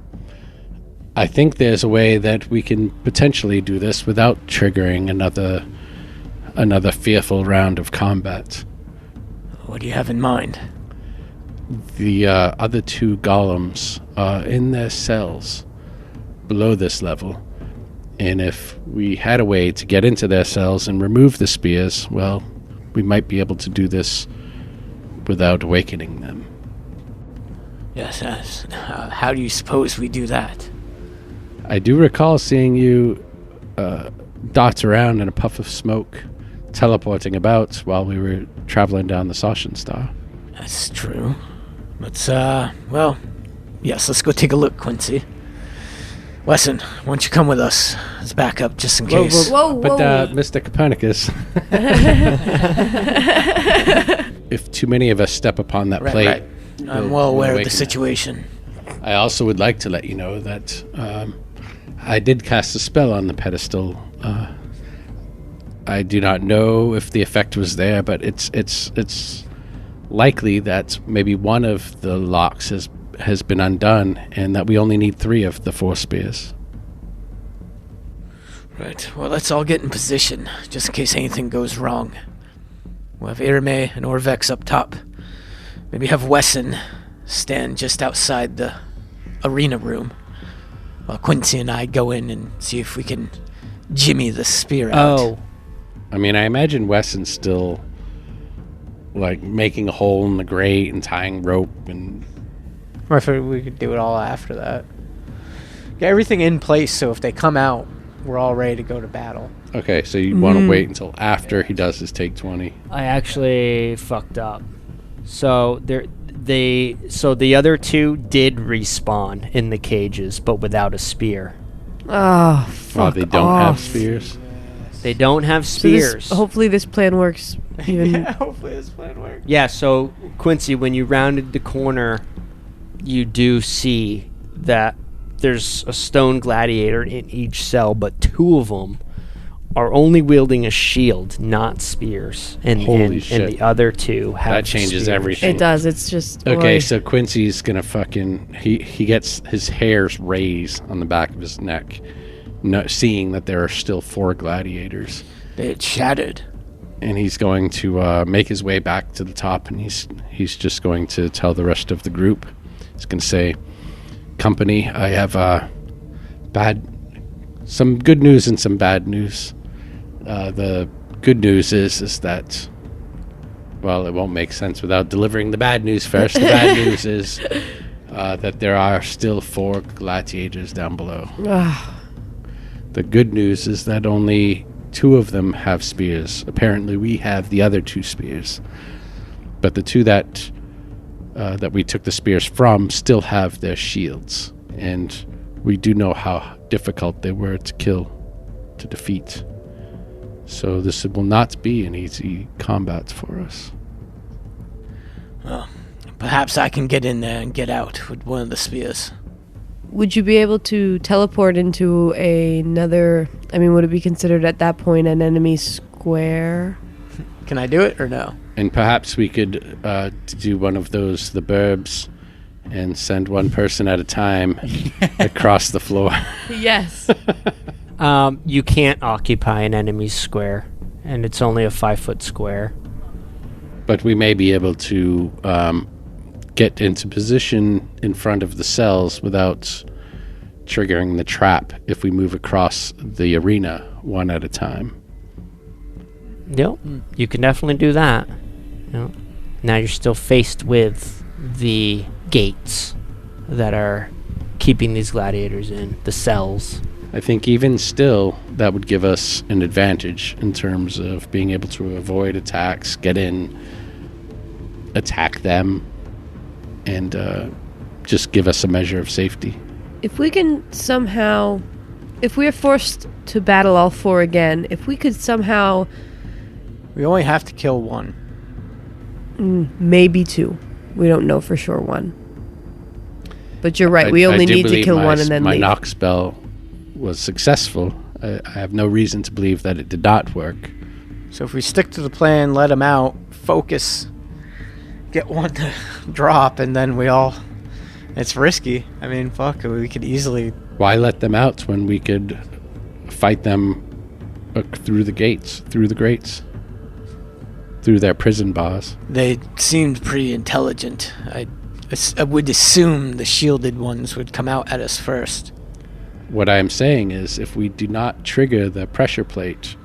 I think there's a way that we can potentially do this without triggering another fearful round of combat. What do you have in mind? The other 2 golems are in their cells below this level, and if we had a way to get into their cells and remove the spears, well, we might be able to do this without awakening them. Yes. How do you suppose we do that? I do recall seeing you dot around in a puff of smoke, teleporting about while we were traveling down the Sashin Star. That's true. Let's go take a look, Quincy. Wesson, why don't you come with us as backup, just in case? Whoa, But whoa. Mr. Copernicus, if too many of us step upon that plate, Right. I'm well aware of the awaken. situation. I also would like to let you know that I did cast a spell on the pedestal. I do not know if the effect was there, but it's likely that maybe one of the locks has been undone, and that we only need 3 of the 4 spears. Right. Well, let's all get in position, just in case anything goes wrong. We'll have Irme and Orvex up top. Maybe have Wesson stand just outside the arena room, while Quincy and I go in and see if we can jimmy the spear out. Oh, I mean, I imagine Wesson's still like making a hole in the grate and tying rope and. Or if we could do it all after that. Get everything in place so if they come out, we're all ready to go to battle. Okay, so you want to wait until after he does his take 20. I actually fucked up. So the other 2 did respawn in the cages, but without a spear. Oh, Oh, fuck they don't off. have spears. They don't have So this- spears. hopefully this plan works. Even hopefully this plan works. Yeah, so Quincy, when you rounded the corner, you do see that there's a stone gladiator in each cell, but 2 of them are only wielding a shield, not spears. And Holy shit. And the other 2 have That changes spears. everything. it does. It's just Okay, oy. so Quincy's gonna fucking he gets his hairs raised on the back of his neck, seeing that there are still 4 gladiators, They had shattered. and he's going to make his way back to the top, and he's just going to tell the rest of the group. He's gonna say, "Company, I have some good news and some bad news. The good news is that, well, it won't make sense without delivering the bad news first. The bad news is that there are still 4 gladiators down below. The good news is that only 2 of them have spears. Apparently we have the other 2 spears. But the 2 that we took the spears from still have their shields. And we do know how difficult they were to defeat. So this will not be an easy combat for us." Perhaps I can get in there and get out with one of the spears. Would you be able to teleport into another? I mean, would it be considered at that point an enemy square? Can I do it or no? And perhaps we could do one of those, the burbs, and send one person at a time across the floor. Yes. You can't occupy an enemy's square, and it's only a 5-foot square. But we may be able to get into position in front of the cells without triggering the trap if we move across the arena one at a time. Yep, you can definitely do that. Yep. Now you're still faced with the gates that are keeping these gladiators in, the cells. I think even still, that would give us an advantage in terms of being able to avoid attacks, get in, attack them, and just give us a measure of safety. If we can somehow, if we are forced to battle all 4 again, if we could somehow, We only have to kill one. maybe 2. We don't know for sure 1. But you're right. We I only do need to believe kill my, 1 and then my leave. knock spell was successful. I have no reason to believe that it did not work. So if we stick to the plan, let them out, focus, get one to drop, and then we all... It's risky. I mean, fuck, we could easily... Why let them out when we could fight them through the gates, through the grates, through their prison bars? They seemed pretty intelligent. I would assume the shielded ones would come out at us first. What I am saying is, if we do not trigger the pressure plate,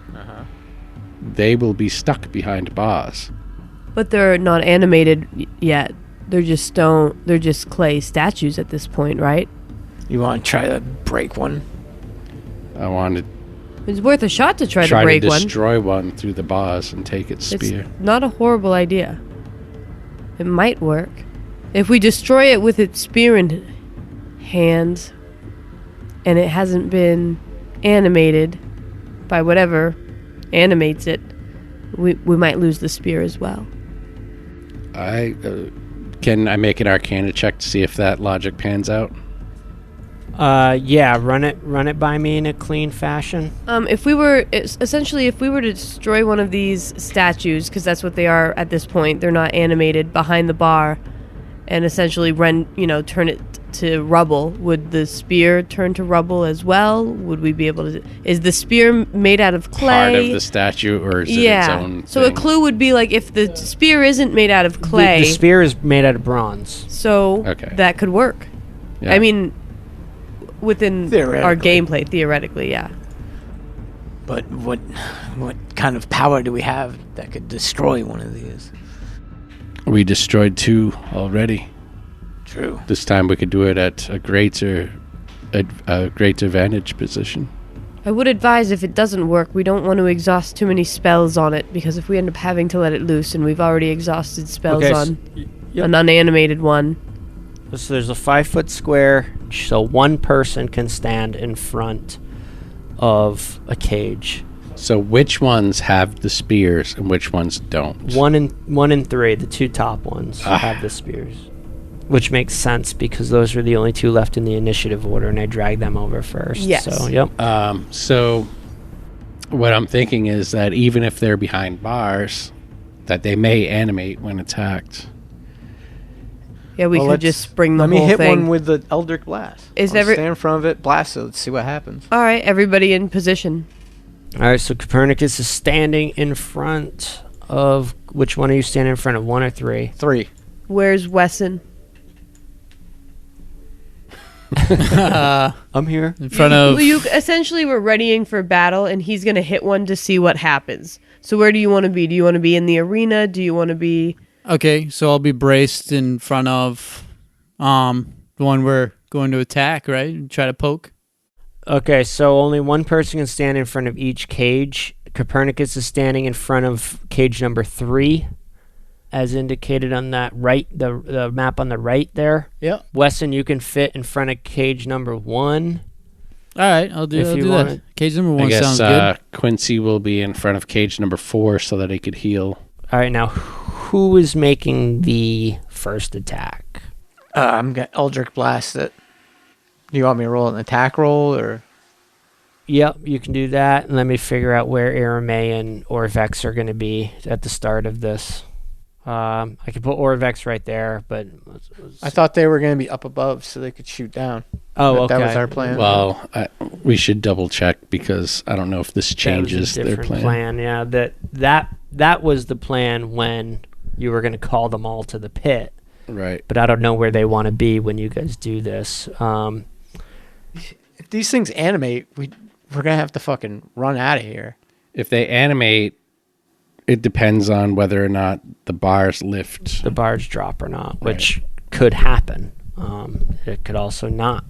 they will be stuck behind bars. But they're not animated yet. They're just stone. They're just clay statues at this point, right? You want to try to break one? I want to It's worth a shot to try to try break to one. destroy one through the bars and take its It's spear. not a horrible idea. It might work. If we destroy it with its spear in hand, and it hasn't been animated by whatever animates it, we might lose the spear as well. Can I make an Arcana check to see if that logic pans out? Yeah, run it by me in a clean fashion. If we were to destroy one of these statues, because that's what they are at this point, they're not animated, behind the bar, and essentially turn it to rubble, would the spear turn to rubble as well? Would we be able to? Is the spear made out of clay? Part of the statue, or is it its own So thing? a clue would be like if the spear isn't made out of clay. The spear is made out of bronze. So that could work. Yeah. I mean, within our Theoretically. gameplay, theoretically, yeah. But what kind of power do we have that could destroy one of these? We destroyed 2 already. True. This time we could do it at a greater vantage position. I would advise if it doesn't work, we don't want to exhaust too many spells on it, because if we end up having to let it loose, and we've already exhausted spells on an unanimated one. So there's a 5-foot square, so one person can stand in front of a cage. So which ones have the spears and which ones don't? 1 and 3, the 2 top ones, have the spears. Which makes sense because those are the only 2 left in the initiative order, and I dragged them over first. Yes. So, yep. So what I'm thinking is that even if they're behind bars, that they may animate when attacked. Yeah, we could just spring the Let whole me hit thing. one with the Eldritch Blast. Is I'll every- stand in front of it, blast it, let's see what happens. All right, everybody in position. All right, so Copernicus is standing in front of... Which one are you standing in front of, 1 or 3? 3. Where's Wesson? I'm here. In front of... You essentially were readying for battle, and he's going to hit one to see what happens. So where do you want to be? Do you want to be in the arena? Do you want to be... Okay, so I'll be braced in front of the one we're going to attack, right? Try to poke. Okay, so only one person can stand in front of each cage. Copernicus is standing in front of cage number 3, as indicated on that the map on the right there. Yep. Wesson, you can fit in front of cage number 1. All right, I'll do want that. it. Cage number I 1 guess sounds good. Quincy will be in front of cage number 4 so that he could heal. All right, now who is making the first attack? I'm going to Eldritch Blast it. Do you want me to roll an attack roll, or... Yep, you can do that. And let me figure out where Aramay and Orvex are going to be at the start of this. I could put Orvex right there, but... I thought they were going to be up above so they could shoot down. Oh, okay. That was our plan. Well, we should double check because I don't know if this changes That was a their different plan. Yeah, that was the plan when you were going to call them all to the pit. Right. But I don't know where they want to be when you guys do this. If these things animate, we're going to have to fucking run out of here. If they animate, it depends on whether or not the bars lift. The bars drop or not, which could happen. It could also not.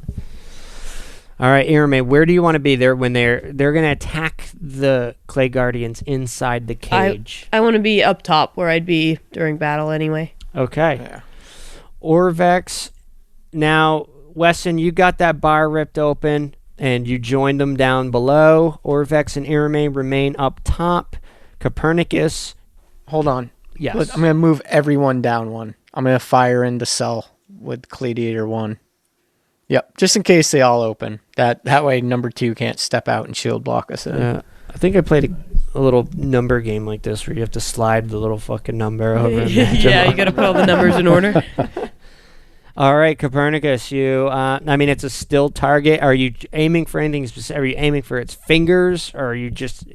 All right, Aramay, where do you want to be there when they're going to attack the Clay Guardians inside the cage? I want to be up top where I'd be during battle anyway. Okay. Yeah. Orvex, now, Wesson, you got that bar ripped open, and you joined them down below. Orvex and Aramay remain up top. Copernicus, Hold on. yes. Look, I'm going to move everyone down one. I'm going to fire into cell with Gladiator 1. Yep, just in case they all open. That way number 2 can't step out and shield block us in. I think I played a little number game like this where you have to slide the little fucking number over. and match 'em Yeah, you up. got to put all the numbers in order. All right, Copernicus, it's a still target. Are you aiming for anything specific? Are you aiming for its fingers, or are you just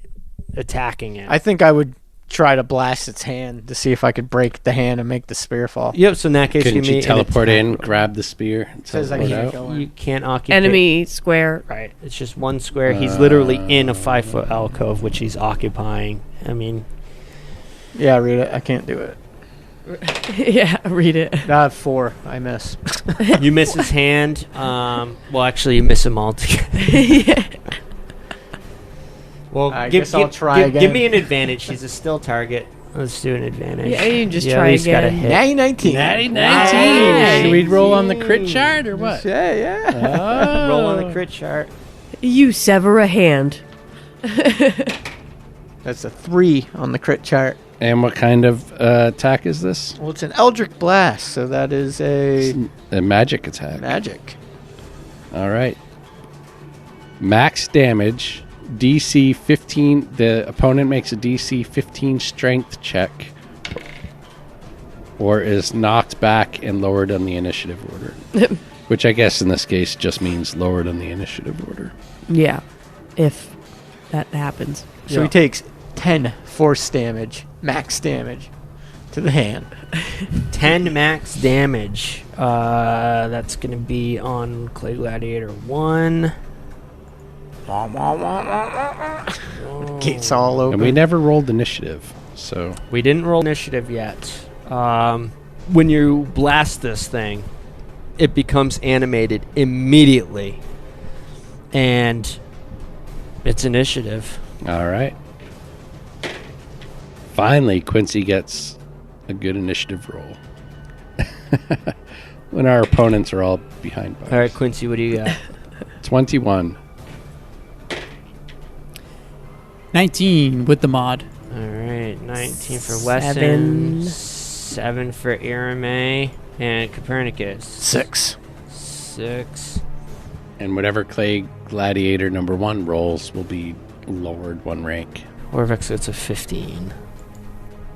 attacking it? I think I would try to blast its hand to see if I could break the hand and make the spear fall. Yep, so in that case, Couldn't you you meet teleport an in, attack. grab the spear, and Says I teleport can't out? go in. You can't occupy. Enemy square. Right, it's just one square. He's literally in a 5-foot alcove, which he's occupying. I mean, Yeah, read it. I can't do it. Yeah, read it. 4. I miss. you miss his hand. Well, actually, you miss him altogether. Yeah. Well, I guess I'll try Give again. me an advantage. He's a still target. Let's do an advantage. Yeah, you just at try least gotta again. hit. Natty 19. Natty 19. Nice. Should we roll on the crit chart or what? Yeah. Oh. Roll on the crit chart. You sever a hand. That's a 3 on the crit chart. And what kind of attack is this? Well, it's an Eldritch Blast, so that is a A magic attack. magic. All right. Max damage, DC 15. The opponent makes a DC 15 strength check or is knocked back and lowered on the initiative order. Which I guess in this case just means lowered on the initiative order. Yeah, if that happens. So he takes 10 force damage, max damage, to the hand. 10 max damage. That's going to be on Clay Gladiator 1. Gates all open. And we never rolled initiative, so We didn't roll initiative yet. When you blast this thing, it becomes animated immediately. And it's initiative. all right. Finally, Quincy gets a good initiative roll. When our opponents are all behind bars. All right, Quincy, what do you got? 21. 19 with the mod. All right, 19 for Wesson, Seven. 7 for Irame, and Copernicus. 6. 6. And whatever Clay Gladiator number 1 rolls will be lowered 1 rank. Orvex gets a 15.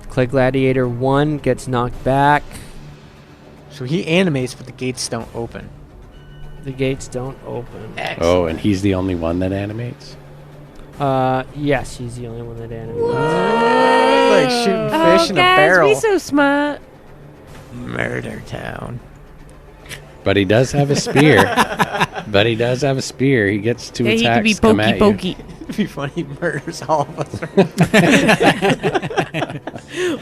Clay Gladiator 1 gets knocked back. So he animates, but the gates don't open. The gates don't open. Oh, and he's the only one that animates? Yes, he's the only one that animates. Like shooting fish in a guys, barrel. be so smart. Murder town. But he does have a spear. He gets 2 Yeah, he attacks could be come at pokey you. pokey. It'd be funny. He murders all of us.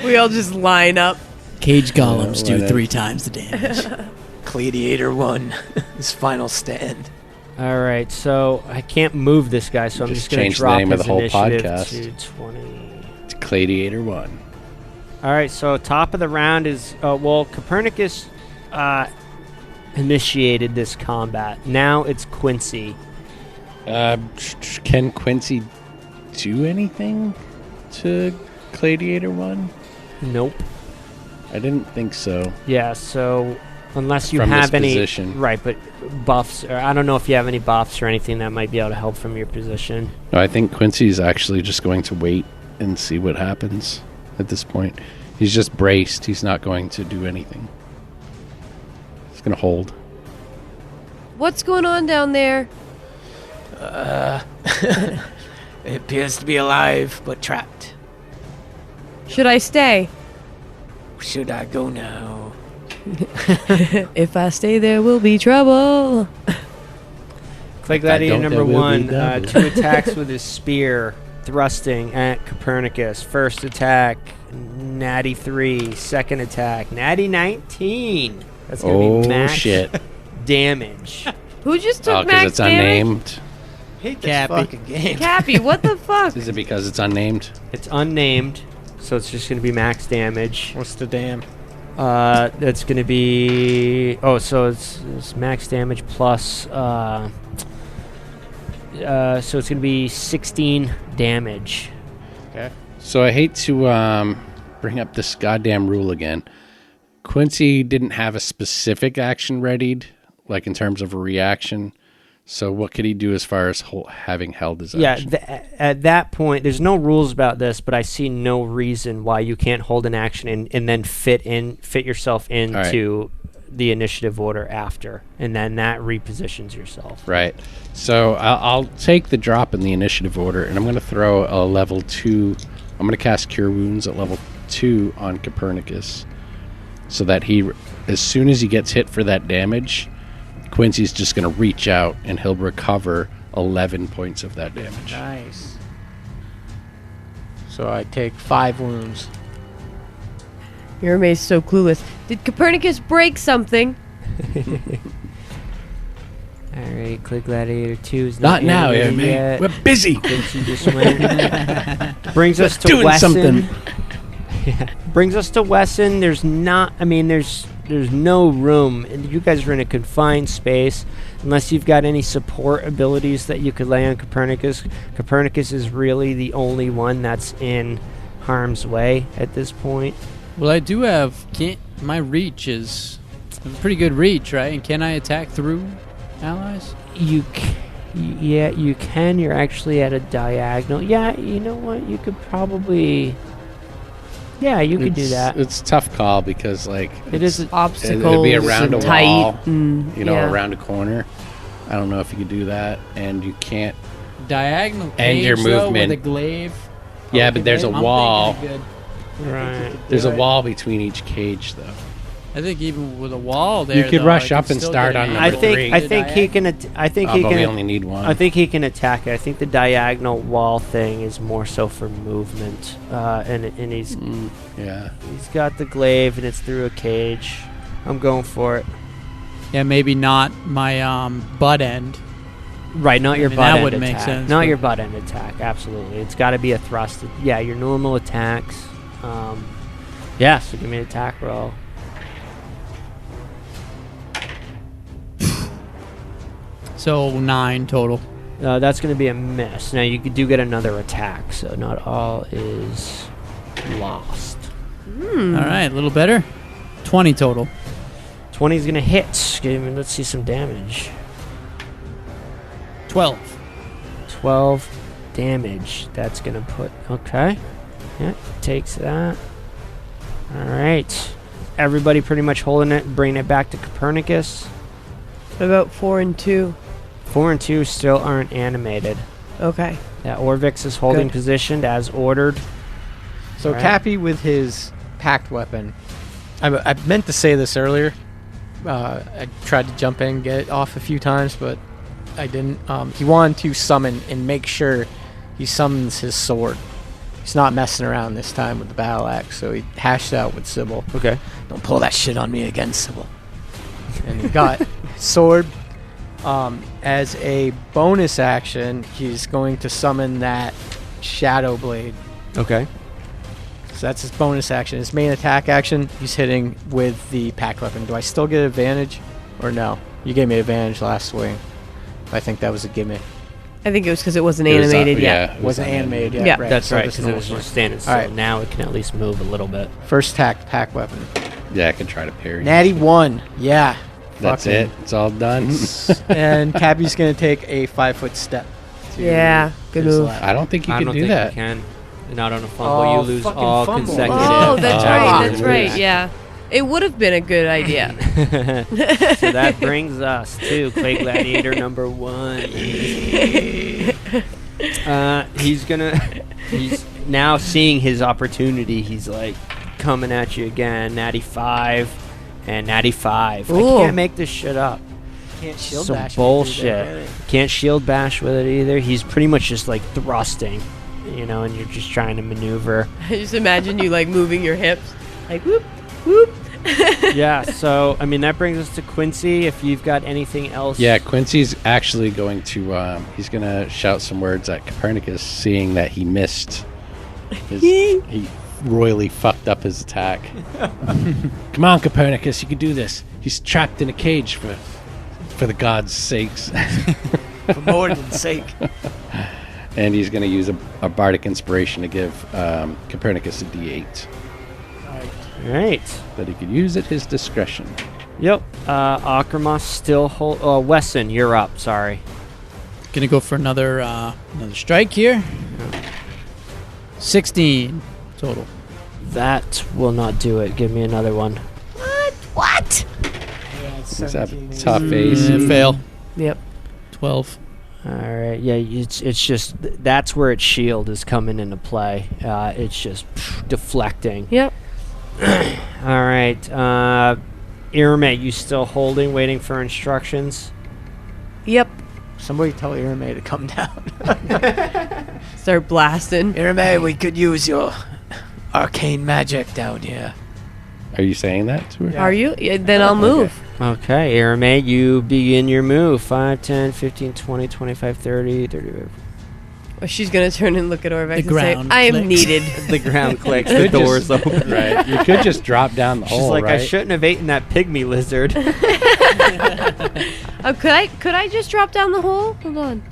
We all just line up. Cage golems do whatever. 3 times the damage. Gladiator 1. His final stand. All right, so I can't move this guy, so I'm Just just going change to the drop name of his the whole initiative podcast. to 20. It's Gladiator 1. All right, so top of the round is Copernicus initiated this combat. Now it's Quincy. Can Quincy do anything to Gladiator 1? Nope. I didn't think so. Yeah, so unless you From have this any position. right, but buffs, or I don't know if you have any buffs or anything that might be able to help from your position. No, I think Quincy's actually just going to wait and see what happens at this point. He's just braced. He's not going to do anything. He's going to hold. What's going on down there? It appears to be alive, but trapped. Should I stay? Should I go now? If I stay, there will be trouble. Clay Gladiator don't, number there will be 1, double. 2 attacks with his spear, thrusting at Copernicus. First attack, natty 3. Second attack, natty 19. That's gonna Oh, be max shit. damage. Who just Oh, took because max it's damage? unnamed? Hate this Cappy. fucking game. Cappy, what the fuck? Is it because it's unnamed? It's unnamed, so it's just gonna be max damage. What's the damn? That's gonna be so it's max damage plus so it's gonna be 16 damage. Okay. So I hate to bring up this goddamn rule again. Quincy didn't have a specific action readied, like in terms of a reaction. So what could he do as far as having held his Yeah, action? at that point, there's no rules about this, but I see no reason why you can't hold an action and then fit yourself into the initiative order after, and then that repositions yourself. Right. So I'll take the drop in the initiative order, and I'm going to throw a level 2. I'm going to cast Cure Wounds at level 2 on Copernicus, so that as soon as he gets hit for that damage, Quincy's just going to reach out and he'll recover 11 points of that damage. Nice. So I take 5 wounds. Your Irame's so clueless. Did Copernicus break something? All right, Clay Gladiator 2 is Not now, animated mate. yet. We're busy. Quincy just went. Brings us to Doing Wesson. something. Brings us to Wesson. There's no room, and you guys are in a confined space unless you've got any support abilities that you could lay on Copernicus. Copernicus is really the only one that's in harm's way at this point. Well, I do have... my reach is a pretty good reach, right? And can I attack through allies? You can. You're actually at a diagonal. Yeah, you know what? You could probably... Yeah, you could do that. It's a tough call because, like... It is Obstacles. It'd be around a tight, wall, yeah. around a corner. I don't know if you could do that, and you can't... Diagonal cage, And your though, movement. with a glaive. Yeah, but there's a I'm wall. thinking Right. There's a wall between each cage, though. I think even with a wall there, You could though, rush I up can and still start get on an number angle. three. I think he can. But we only need one. I think he can attack it. I think the diagonal wall thing is more so for movement, and he's Yeah. he's got the glaive and it's through a cage. I'm going for it. Yeah, maybe not my butt end. Right, not your mean, butt that end wouldn't attack. make sense, Not but- your butt end attack. Absolutely, it's got to be a thrust. Yeah, your normal attacks. Yeah, so give me an attack roll. So 9 total. That's going to be a miss. Now you do get another attack, so not all is lost. All right, a little better. 20 total. 20 is going to hit. Let's see some damage. 12. 12 damage. That's going to put... Okay. Yeah, takes that. All right. Everybody pretty much holding it, bringing it back to Copernicus. What about 4 and 2? 4 and 2 still aren't animated. Okay. Yeah, Orvix is holding Good. positioned as ordered. So Alright. Cappy with his packed weapon. I meant to say this earlier. I tried to jump in, get it off a few times, but I didn't. He wanted to summon and make sure he summons his sword. He's not messing around this time with the battle axe, so he hashed out with Sybil. Okay. Don't pull that shit on me again, Sybil. And he got sword. As a bonus action, he's going to summon that Shadow Blade. Okay. So that's his bonus action. His main attack action, he's hitting with the packed weapon. Do I still get advantage or no? You gave me advantage last swing. I think that was a gimme. I think it was because it wasn't It was, animated yet. yeah, it was Wasn't animated yet. Yeah. right. That's so right, this because it is was normal. just standing still. Alright. Now it can at least move a little bit. First attack, pack weapon. Yeah, I could try to parry. Natty 1. Yeah. That's Fucking- it. It's all done. And Cappy's going to take a 5-foot step. to Yeah, good his move. left. I don't think you I can don't do think that. you can. Not on a fumble. Oh, you lose fucking all fumble. consecutive. Oh, that's Ah, right. That's good right. move. Yeah. It would have been a good idea. So that brings us to Clay Gladiator number 1. He's now seeing his opportunity. He's like coming at you again. Natty 5 and Natty 5. I Ooh. can't make this shit up. Can't shield Some bash. bullshit. Can't shield bash with it either. He's pretty much just like thrusting, and you're just trying to maneuver. I just imagine you like moving your hips, like whoop, whoop. Yeah, so I mean that brings us to Quincy. If you've got anything else, Yeah, Quincy's actually going to he's going to shout some words at Copernicus, seeing that he missed. He royally fucked up his attack. Come on, Copernicus, you can do this. He's trapped in a cage for the gods' sakes. For more than sake. And he's going to use a bardic inspiration to give Copernicus a D8 All right. that he could use at his discretion. Yep. Akramos still hold. Oh, Wesson, you're up. Sorry. Gonna go for another strike here. 16 total. That will not do it. Give me another one. What? He's a tough ace. Fail. Yep. 12. All right. Yeah, it's just that's where its shield is coming into play. It's just deflecting. Yep. All right. Irma, you still holding, waiting for instructions? Yep. Somebody tell Irame to come down. Start blasting. Irame, we could use your arcane magic down here. Are you saying that to her? Yeah. Are you? Yeah, then I'll move. Okay, Irma, you begin your move. 5, 10, 15, 20, 25, 30, 30. Or she's gonna turn and look at Orvex The and say, ground "I am clicks. needed." The ground clicks. The doors open. Right. You could just drop down the She's hole, like, right? I shouldn't have eaten that pygmy lizard. Could I just drop down the hole? Hold on.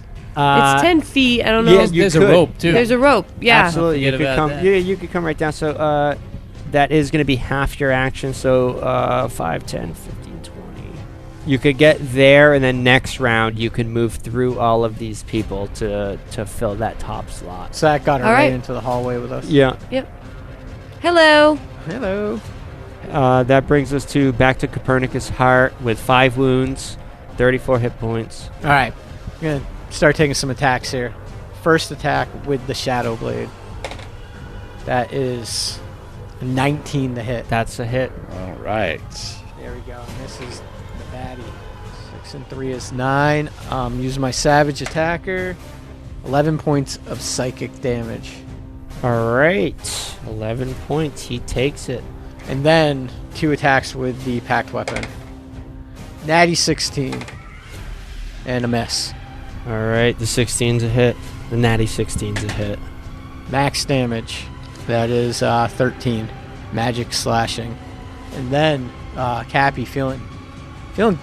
It's 10 feet. I don't know. yeah, if- you There's could. a rope too. There's a rope. Yeah. Absolutely. You Forget could about come. that. Yeah, you could come right down. So that is going to be half your action. So 5, 10, 15, 20. You could get there, and then next round you can move through all of these people to fill that top slot. So that got her All right right. into the hallway with us. Yeah. Hello. Hello. That brings us back to Copernicus' heart with 5 wounds, 34 hit points. All right. I'm going to start taking some attacks here. First attack with the Shadow Blade. That is 19 to hit. That's a hit. All right. There we go. And this is the baddie. 6 and 3 is 9. Using my Savage Attacker. 11 points of psychic damage. All right. 11 points. He takes it. And then 2 attacks with the Packed Weapon. Natty 16. And a miss. All right. The 16's a hit. The natty 16's a hit. Max damage. That is 13. Magic slashing. And then Cappy feeling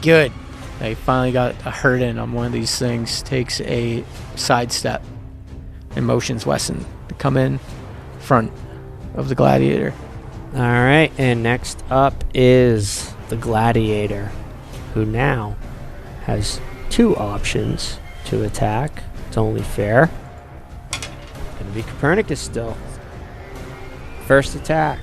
good. They finally got a hurt in on one of these things. Takes a sidestep and motions Wesson to come in front of the gladiator. All right. And next up is the gladiator, who now has 2 options to attack. It's only fair. Gonna be Copernicus still. First attack.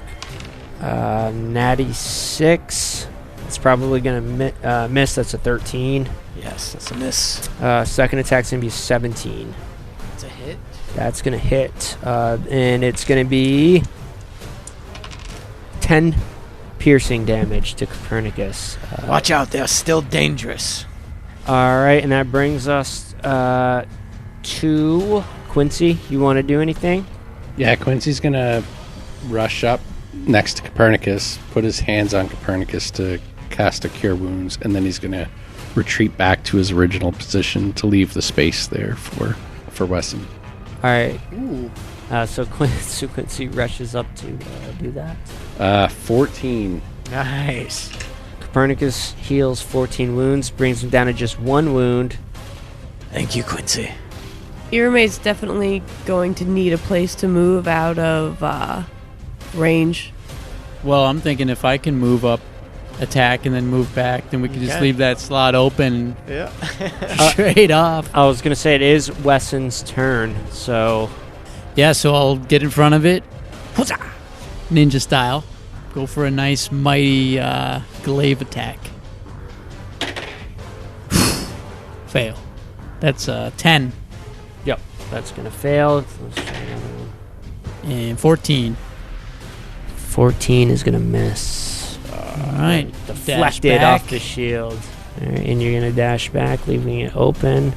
Natty 6. It's probably going to miss. That's a 13. Yes, that's a miss. Second attack's going to be 17. That's a hit. That's going to hit. And it's going to be 10 piercing damage to Copernicus. Watch out, they're still dangerous. All right, and that brings us to Quincy. You want to do anything? Yeah, Quincy's going to rush up next to Copernicus, put his hands on Copernicus to cast a Cure Wounds, and then he's going to retreat back to his original position to leave the space there for Wesson. All right. So Quincy rushes up to do that. 14. Nice. Copernicus heals 14 wounds, brings him down to just 1 wound. Thank you, Quincy. Irame's definitely going to need a place to move out of range. Well, I'm thinking if I can move up, attack, and then move back, then we can just Okay. leave that slot open Yeah. straight off. I was going to say it is Wesson's turn, so Yeah, so I'll get in front of it, Huzzah! Ninja style. Go for a nice, mighty glaive attack. Fail. That's 10 yep, that's going to fail. Let's try another one. and 14. 14 is going to miss. All right. Deflected back. off the shield. All right, and you're going to dash back, leaving it open.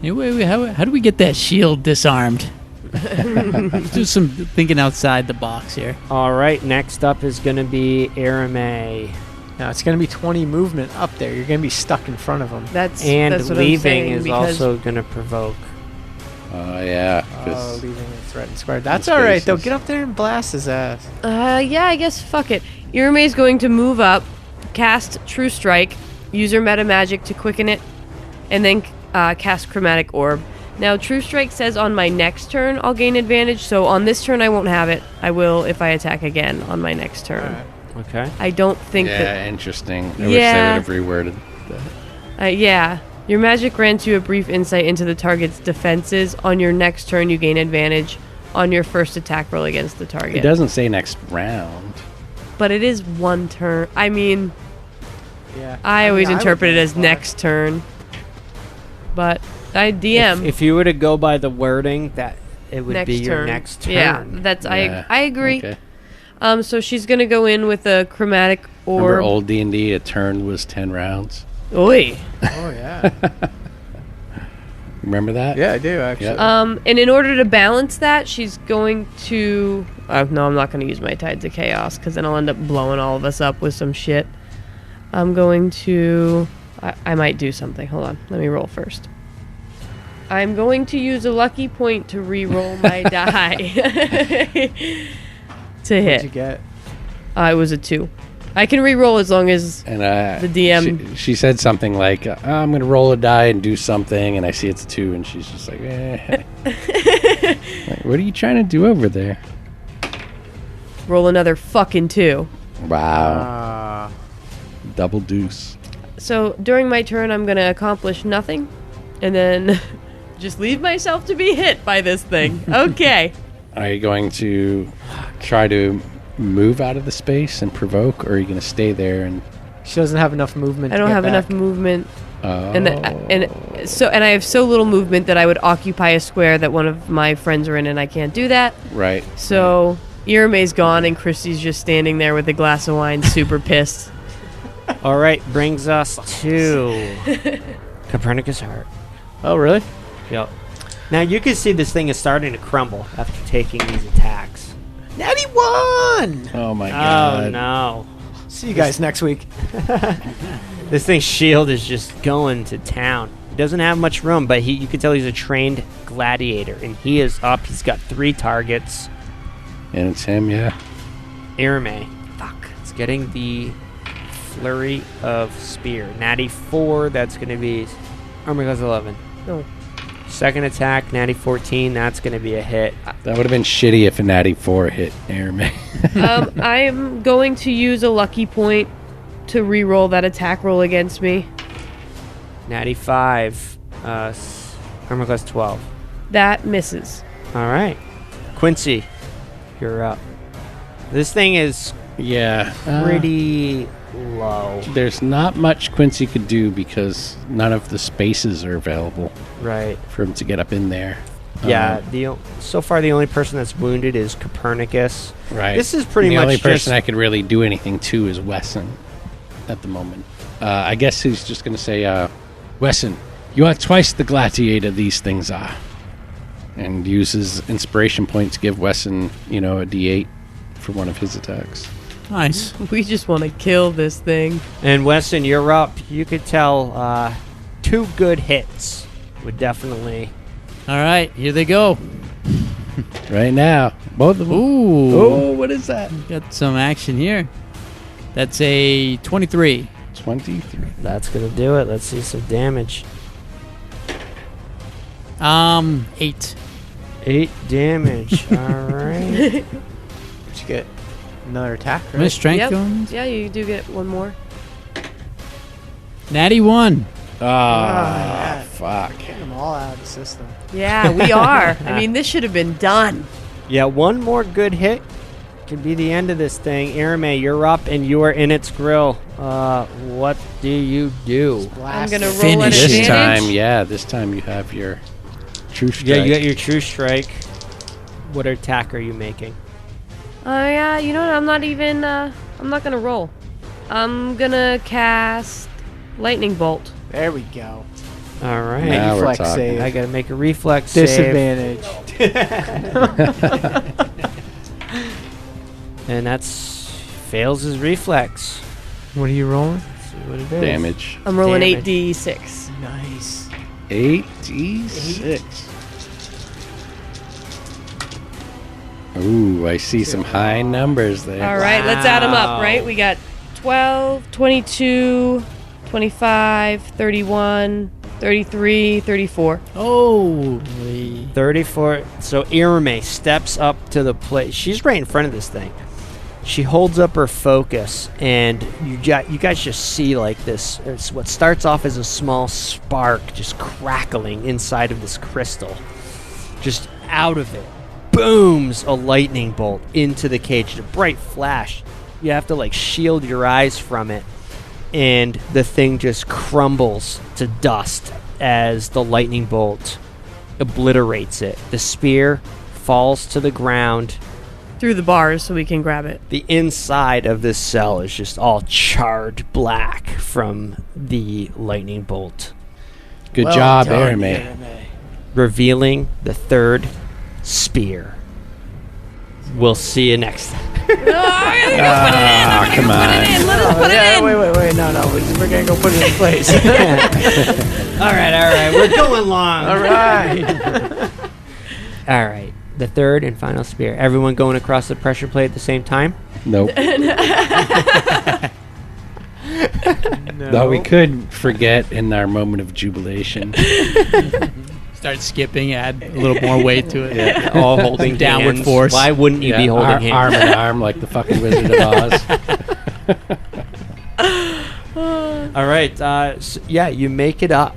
Anyway, how do we get that shield disarmed? Let's do some thinking outside the box here. All right, next up is going to be Arame. Now it's going to be 20 movement up there. You're going to be stuck in front of him. That's And what I'm leaving saying, is because also going to provoke. Yeah. 'cause Leaving a threatened square. That's all right, though. spaces. Get up there and blast his ass. yeah, I guess fuck it. Irame's going to move up, cast True Strike, use her meta magic to quicken it, and then cast Chromatic Orb. Now, True Strike says on my next turn I'll gain advantage, so on this turn I won't have it. I will if I attack again on my next turn. Okay. I don't think yeah, interesting. I wish they Yeah. would have reworded that. that. Yeah. Your magic grants you a brief insight into the target's defenses. On your next turn, you gain advantage on your first attack roll against the target. It doesn't say next round. But it is one turn. I mean, Yeah. I always would interpret it go as far. next turn. But I DM If you were to go by the wording, that it would next be your turn. next turn. Yeah, that's Yeah. I agree. Okay. So she's gonna go in with a Chromatic Remember Orb. old D&D, a turn was 10 rounds? Oi. Oh, yeah. Remember that? Yeah, I do, actually. Yep. And in order to balance that, she's going to. No, I'm not going to use my Tides of Chaos because then I'll end up blowing all of us up with some shit. I'm going to. I might do something. Hold on. Let me roll first. I'm going to use a lucky point to re-roll my die to What'd hit. you get? It was a 2. I can re-roll as long as And the DM. she said something like, I'm going to roll a die and do something, and I see it's a 2, and she's just like, eh. Like, what are you trying to do over there? roll another fucking 2. Wow. Double deuce. So during my turn, I'm going to accomplish nothing, and then just leave myself to be hit by this thing. Okay. Are you going to try to move out of the space and provoke, or are you going to stay there and... She doesn't have enough movement. I don't have enough movement. Oh. And I have so little movement that I would occupy a square that one of my friends are in, and I can't do that. Right. So Irame's gone, and Christy's just standing there with a glass of wine, super pissed. All right, brings us to Copernicus Heart. Oh, really? Yep. Now you can see this thing is starting to crumble after taking these attacks. Natty won! Oh, my God. Oh no! See you guys next week. This thing's shield is just going to town. He doesn't have much room, but you can tell he's a trained gladiator, and he is up. He's got 3 targets. And it's him, yeah. Irame. Fuck. It's getting the flurry of spear. Natty 4, that's going to be armor class 11. No. Second attack, Natty 14, that's going to be a hit. That would have been shitty if a natty 4 hit Airman. I'm going to use a lucky point to re-roll that attack roll against me. Natty 5, armor class 12. That misses. All right. Quincy, you're up. This thing is Yeah. pretty low. There's not much Quincy could do because none of the spaces are available Right. for him to get up in there. Yeah, so far the only person that's wounded is Copernicus. Right. This is pretty the much only just... person I could really do anything to is Wesson at the moment. I guess he's just going to say, Wesson, you are twice the gladiator these things are. And uses inspiration point to give Wesson, a D8 for one of his attacks. Nice. We just want to kill this thing. And Weston, you're up. You could tell 2 good hits would definitely... All right, here they go. Right now, both of them. Ooh. Oh, what is that? Got some action here. That's a 23. 23. That's going to do it. Let's see some damage. 8. 8 damage. All right. Did you get another attack, My right? strength Yep. going? Yeah, you do get one more. Natty 1. Ah, fuck. Getting them all out of the system. Yeah, we are. I mean, this should have been done. Yeah, one more good hit could be the end of this thing. Irame, you're up and you are in its grill. What do you do? I'm going to roll Finish at it. advantage. This time you have your true strike. Yeah, you got your true strike. What attack are you making? Yeah, you know what? I'm not even, I'm not going to roll. I'm going to cast Lightning Bolt. There we go. All right. Now we're Reflex talking. save. I got to make a reflex save. Disadvantage. And that's fails his reflex. What are you rolling? Let's see what it is. Damage. I'm rolling Damage. 8d6. Nice. 8d6. Ooh, I see some high numbers there. All right, let's add them Wow. up, right? We got 12, 22, 25, 31, 33, 34. Holy. 34. So Irame steps up to the plate. She's right in front of this thing. She holds up her focus, and you guys just see like this. It's what starts off as a small spark just crackling inside of this crystal. Just out of it, booms a lightning bolt into the cage. A bright flash. You have to like shield your eyes from it, and the thing just crumbles to dust as the lightning bolt obliterates it. The spear falls to the ground. Through the bars so we can grab it. The inside of this cell is just all charred black from the lightning bolt, Good Well job, done, Airman. revealing the 3rd spear. We'll see you next time. Come on. Let us put it in. Wait. No. We're going to go put it in place. All right. We're going long. All right. All right. The third and final spear. Everyone going across the pressure plate at the same time? Nope. Though we could forget in our moment of jubilation. Start skipping, add a little more weight to it. Yeah, all holding Downward hands. force. Why wouldn't you be holding hands? Arm in arm like the fucking Wizard of Oz. All right. You make it up.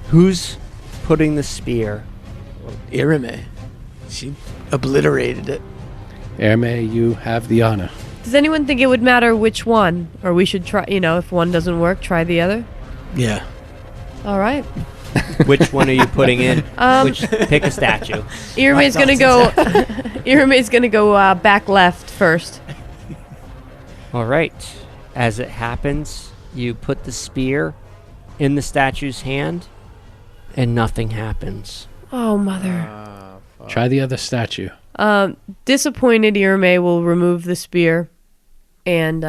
Who's putting the spear? Irame. She obliterated it. Erme, you have the honor. Does anyone think it would matter which one? Or we should try, if one doesn't work, try the other? Yeah. All right. Which one are you putting in? Pick a statue. Irame's gonna go. Irame's gonna go back left first. All right. As it happens, you put the spear in the statue's hand, and nothing happens. Oh, mother. Try the other statue. Disappointed, Irame will remove the spear and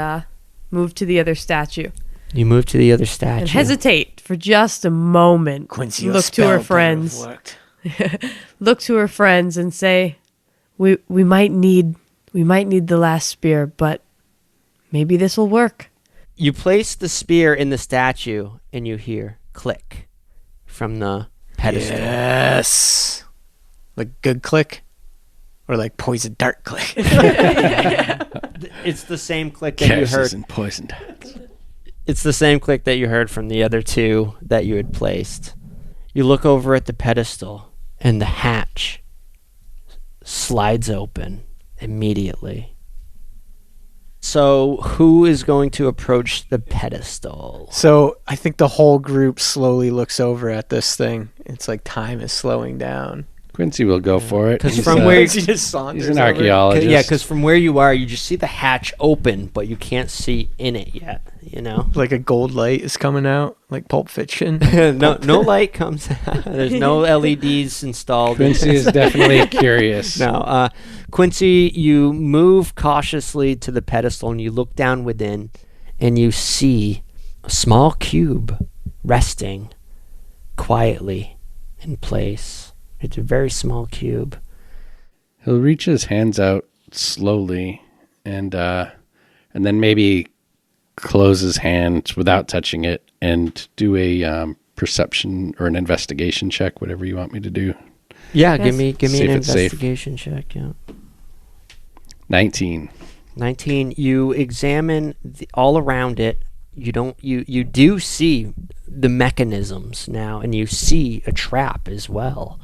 move to the other statue. You move to the other statue. And hesitate for just a moment. Quincy, your look to her spell better have friends. worked. Look to her friends and say, "We might need the last spear, but maybe this will work." You place the spear in the statue, and you hear click from the pedestal. Yes. Like good click? Or like poison dart click? It's the same click that you heard. and poisoned. It's the same click that you heard from the other two that you had placed. You look over at the pedestal, and the hatch slides open immediately. So, who is going to approach the pedestal? So I think the whole group slowly looks over at this thing. It's like time is slowing down. Quincy will go for it. 'Cause He's from a- where- He just saunters He's an over. archaeologist. Yeah, because from where you are, you just see the hatch open, but you can't see in it yet, Like a gold light is coming out, like Pulp Fiction. no light comes out. There's no LEDs installed. Quincy is definitely curious. No, Quincy, you move cautiously to the pedestal and you look down within and you see a small cube resting quietly in place. It's a very small cube. He'll reach his hands out slowly and then maybe close his hand without touching it and do a perception or an investigation check, whatever you want me to do. Yeah, Yes. give me See an if it's safe. investigation check. Yeah. 19. 19. You examine all around it. You do see the mechanisms now, and you see a trap as well.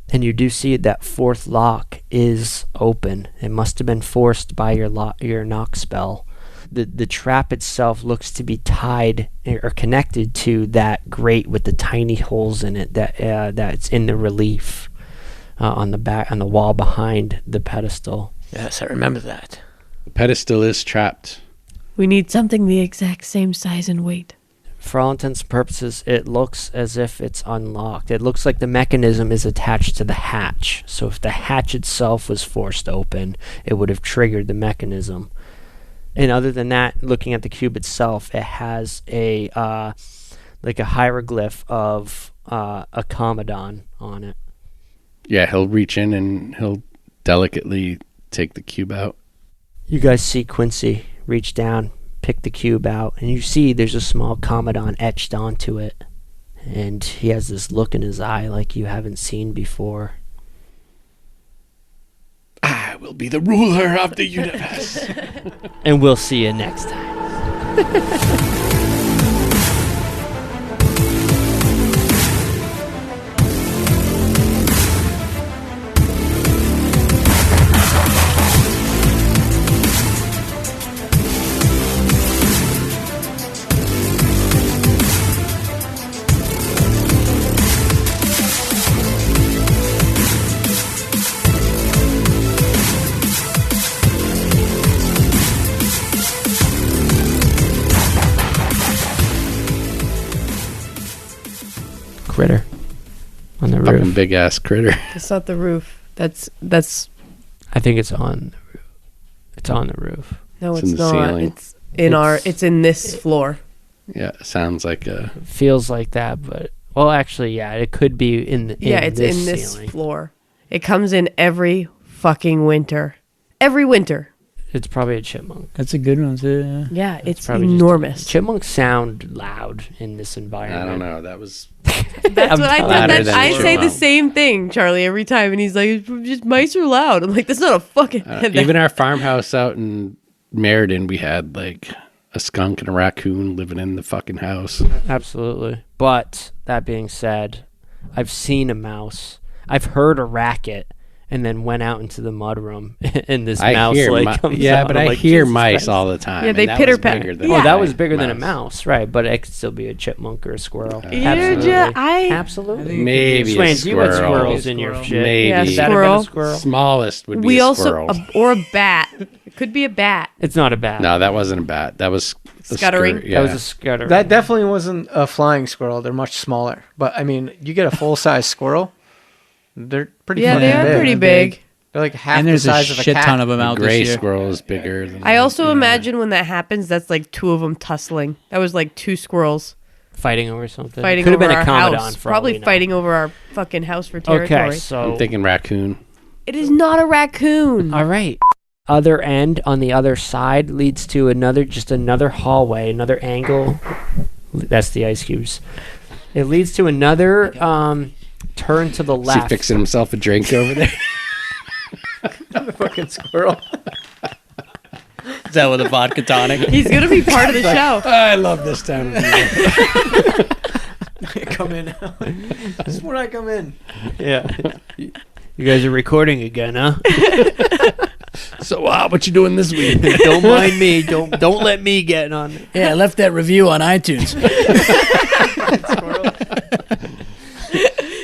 And you do see that fourth lock is open. It must have been forced by your knock spell. The trap itself looks to be tied or connected to that grate with the tiny holes in it that's in the relief on the wall behind the pedestal. Yes, I remember that. The pedestal is trapped. We need something the exact same size and weight. For all intents and purposes, it looks as if it's unlocked. It looks like the mechanism is attached to the hatch. So if the hatch itself was forced open, it would have triggered the mechanism. And other than that, looking at the cube itself, it has a hieroglyph of a Commodon on it. Yeah, he'll reach in and he'll delicately take the cube out. You guys see Quincy reach down, pick the cube out, and you see there's a small Commodon etched onto it. And he has this look in his eye like you haven't seen before. I will be the ruler of the universe. And we'll see you next time. Critter on the Fucking roof. big ass critter. That's not the roof. That's I think it's on the roof. It's on the roof. No, It's it's, in the not. ceiling. It's in It's in this floor. Yeah, sounds like a. Feels like that, but well, actually, yeah, it could be in. It's this in this ceiling. floor. It comes in every fucking winter. Every winter. It's probably a chipmunk. That's a good one too. Yeah. Yeah, it's Probably just- enormous. Chipmunks sound loud in this environment. I don't know. That was. That's what I telling thought. Louder than I a say the chipmunk. same thing, Charlie, every time, and he's like, "It's just mice are loud." I'm like, "That's not a fucking." Even our farmhouse out in Meriden, we had like a skunk and a raccoon living in the fucking house. Absolutely. But that being said, I've seen a mouse. I've heard a racket, and then went out into the mudroom, and this mouse comes out. but I'm I like, hear Jesus mice Christ. all the time. Yeah, and they that pitter was patter. bigger than Yeah. Oh, that my was bigger than a mouse, right? But it could still be a chipmunk or a squirrel. Absolutely. Absolutely. Maybe a Swains, you had squirrel. squirrels in your shit. Maybe. Yeah, Could that have been a squirrel. squirrel? Smallest would be We a also squirrel. or a bat. It could be a bat. It's not a bat. No, that wasn't a bat. That was a Scuttering? Yeah. That was a scutter. That definitely wasn't a flying squirrel. They're much smaller. But I mean, you get a full size squirrel. They're pretty. Yeah, they fucking are big. pretty big. They're like half And there's the a size of a shit cat. ton of them The out gray this year. squirrel is bigger than. I also imagine when that happens, that's like two of them tussling. That was like two squirrels fighting over something. fighting Could have over been a our Commodon house. for all Probably we know. fighting over our fucking house for territory. Okay, so I'm thinking raccoon. It is not a raccoon. all right. Other end on the other side leads to another hallway, another angle. That's the ice cubes. It leads to another turn to the Is he left. fixing himself a drink over there? Fucking squirrel. Is that with a vodka tonic? He's gonna be part of the show. I love this time of year. Come in. This is when I come in. Yeah. You guys are recording again, huh? So, what you doing this week? Don't mind me. Don't let me get on. Yeah, I left that review on iTunes.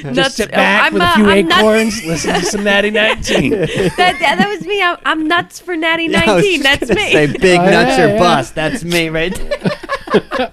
Nuts- Sit back I'm, with a few I'm nuts. acorns, listen to some Natty 19. That was me. I'm nuts for Natty 19. That's me. Say big Oh, nuts yeah, or yeah. bust. That's me right there.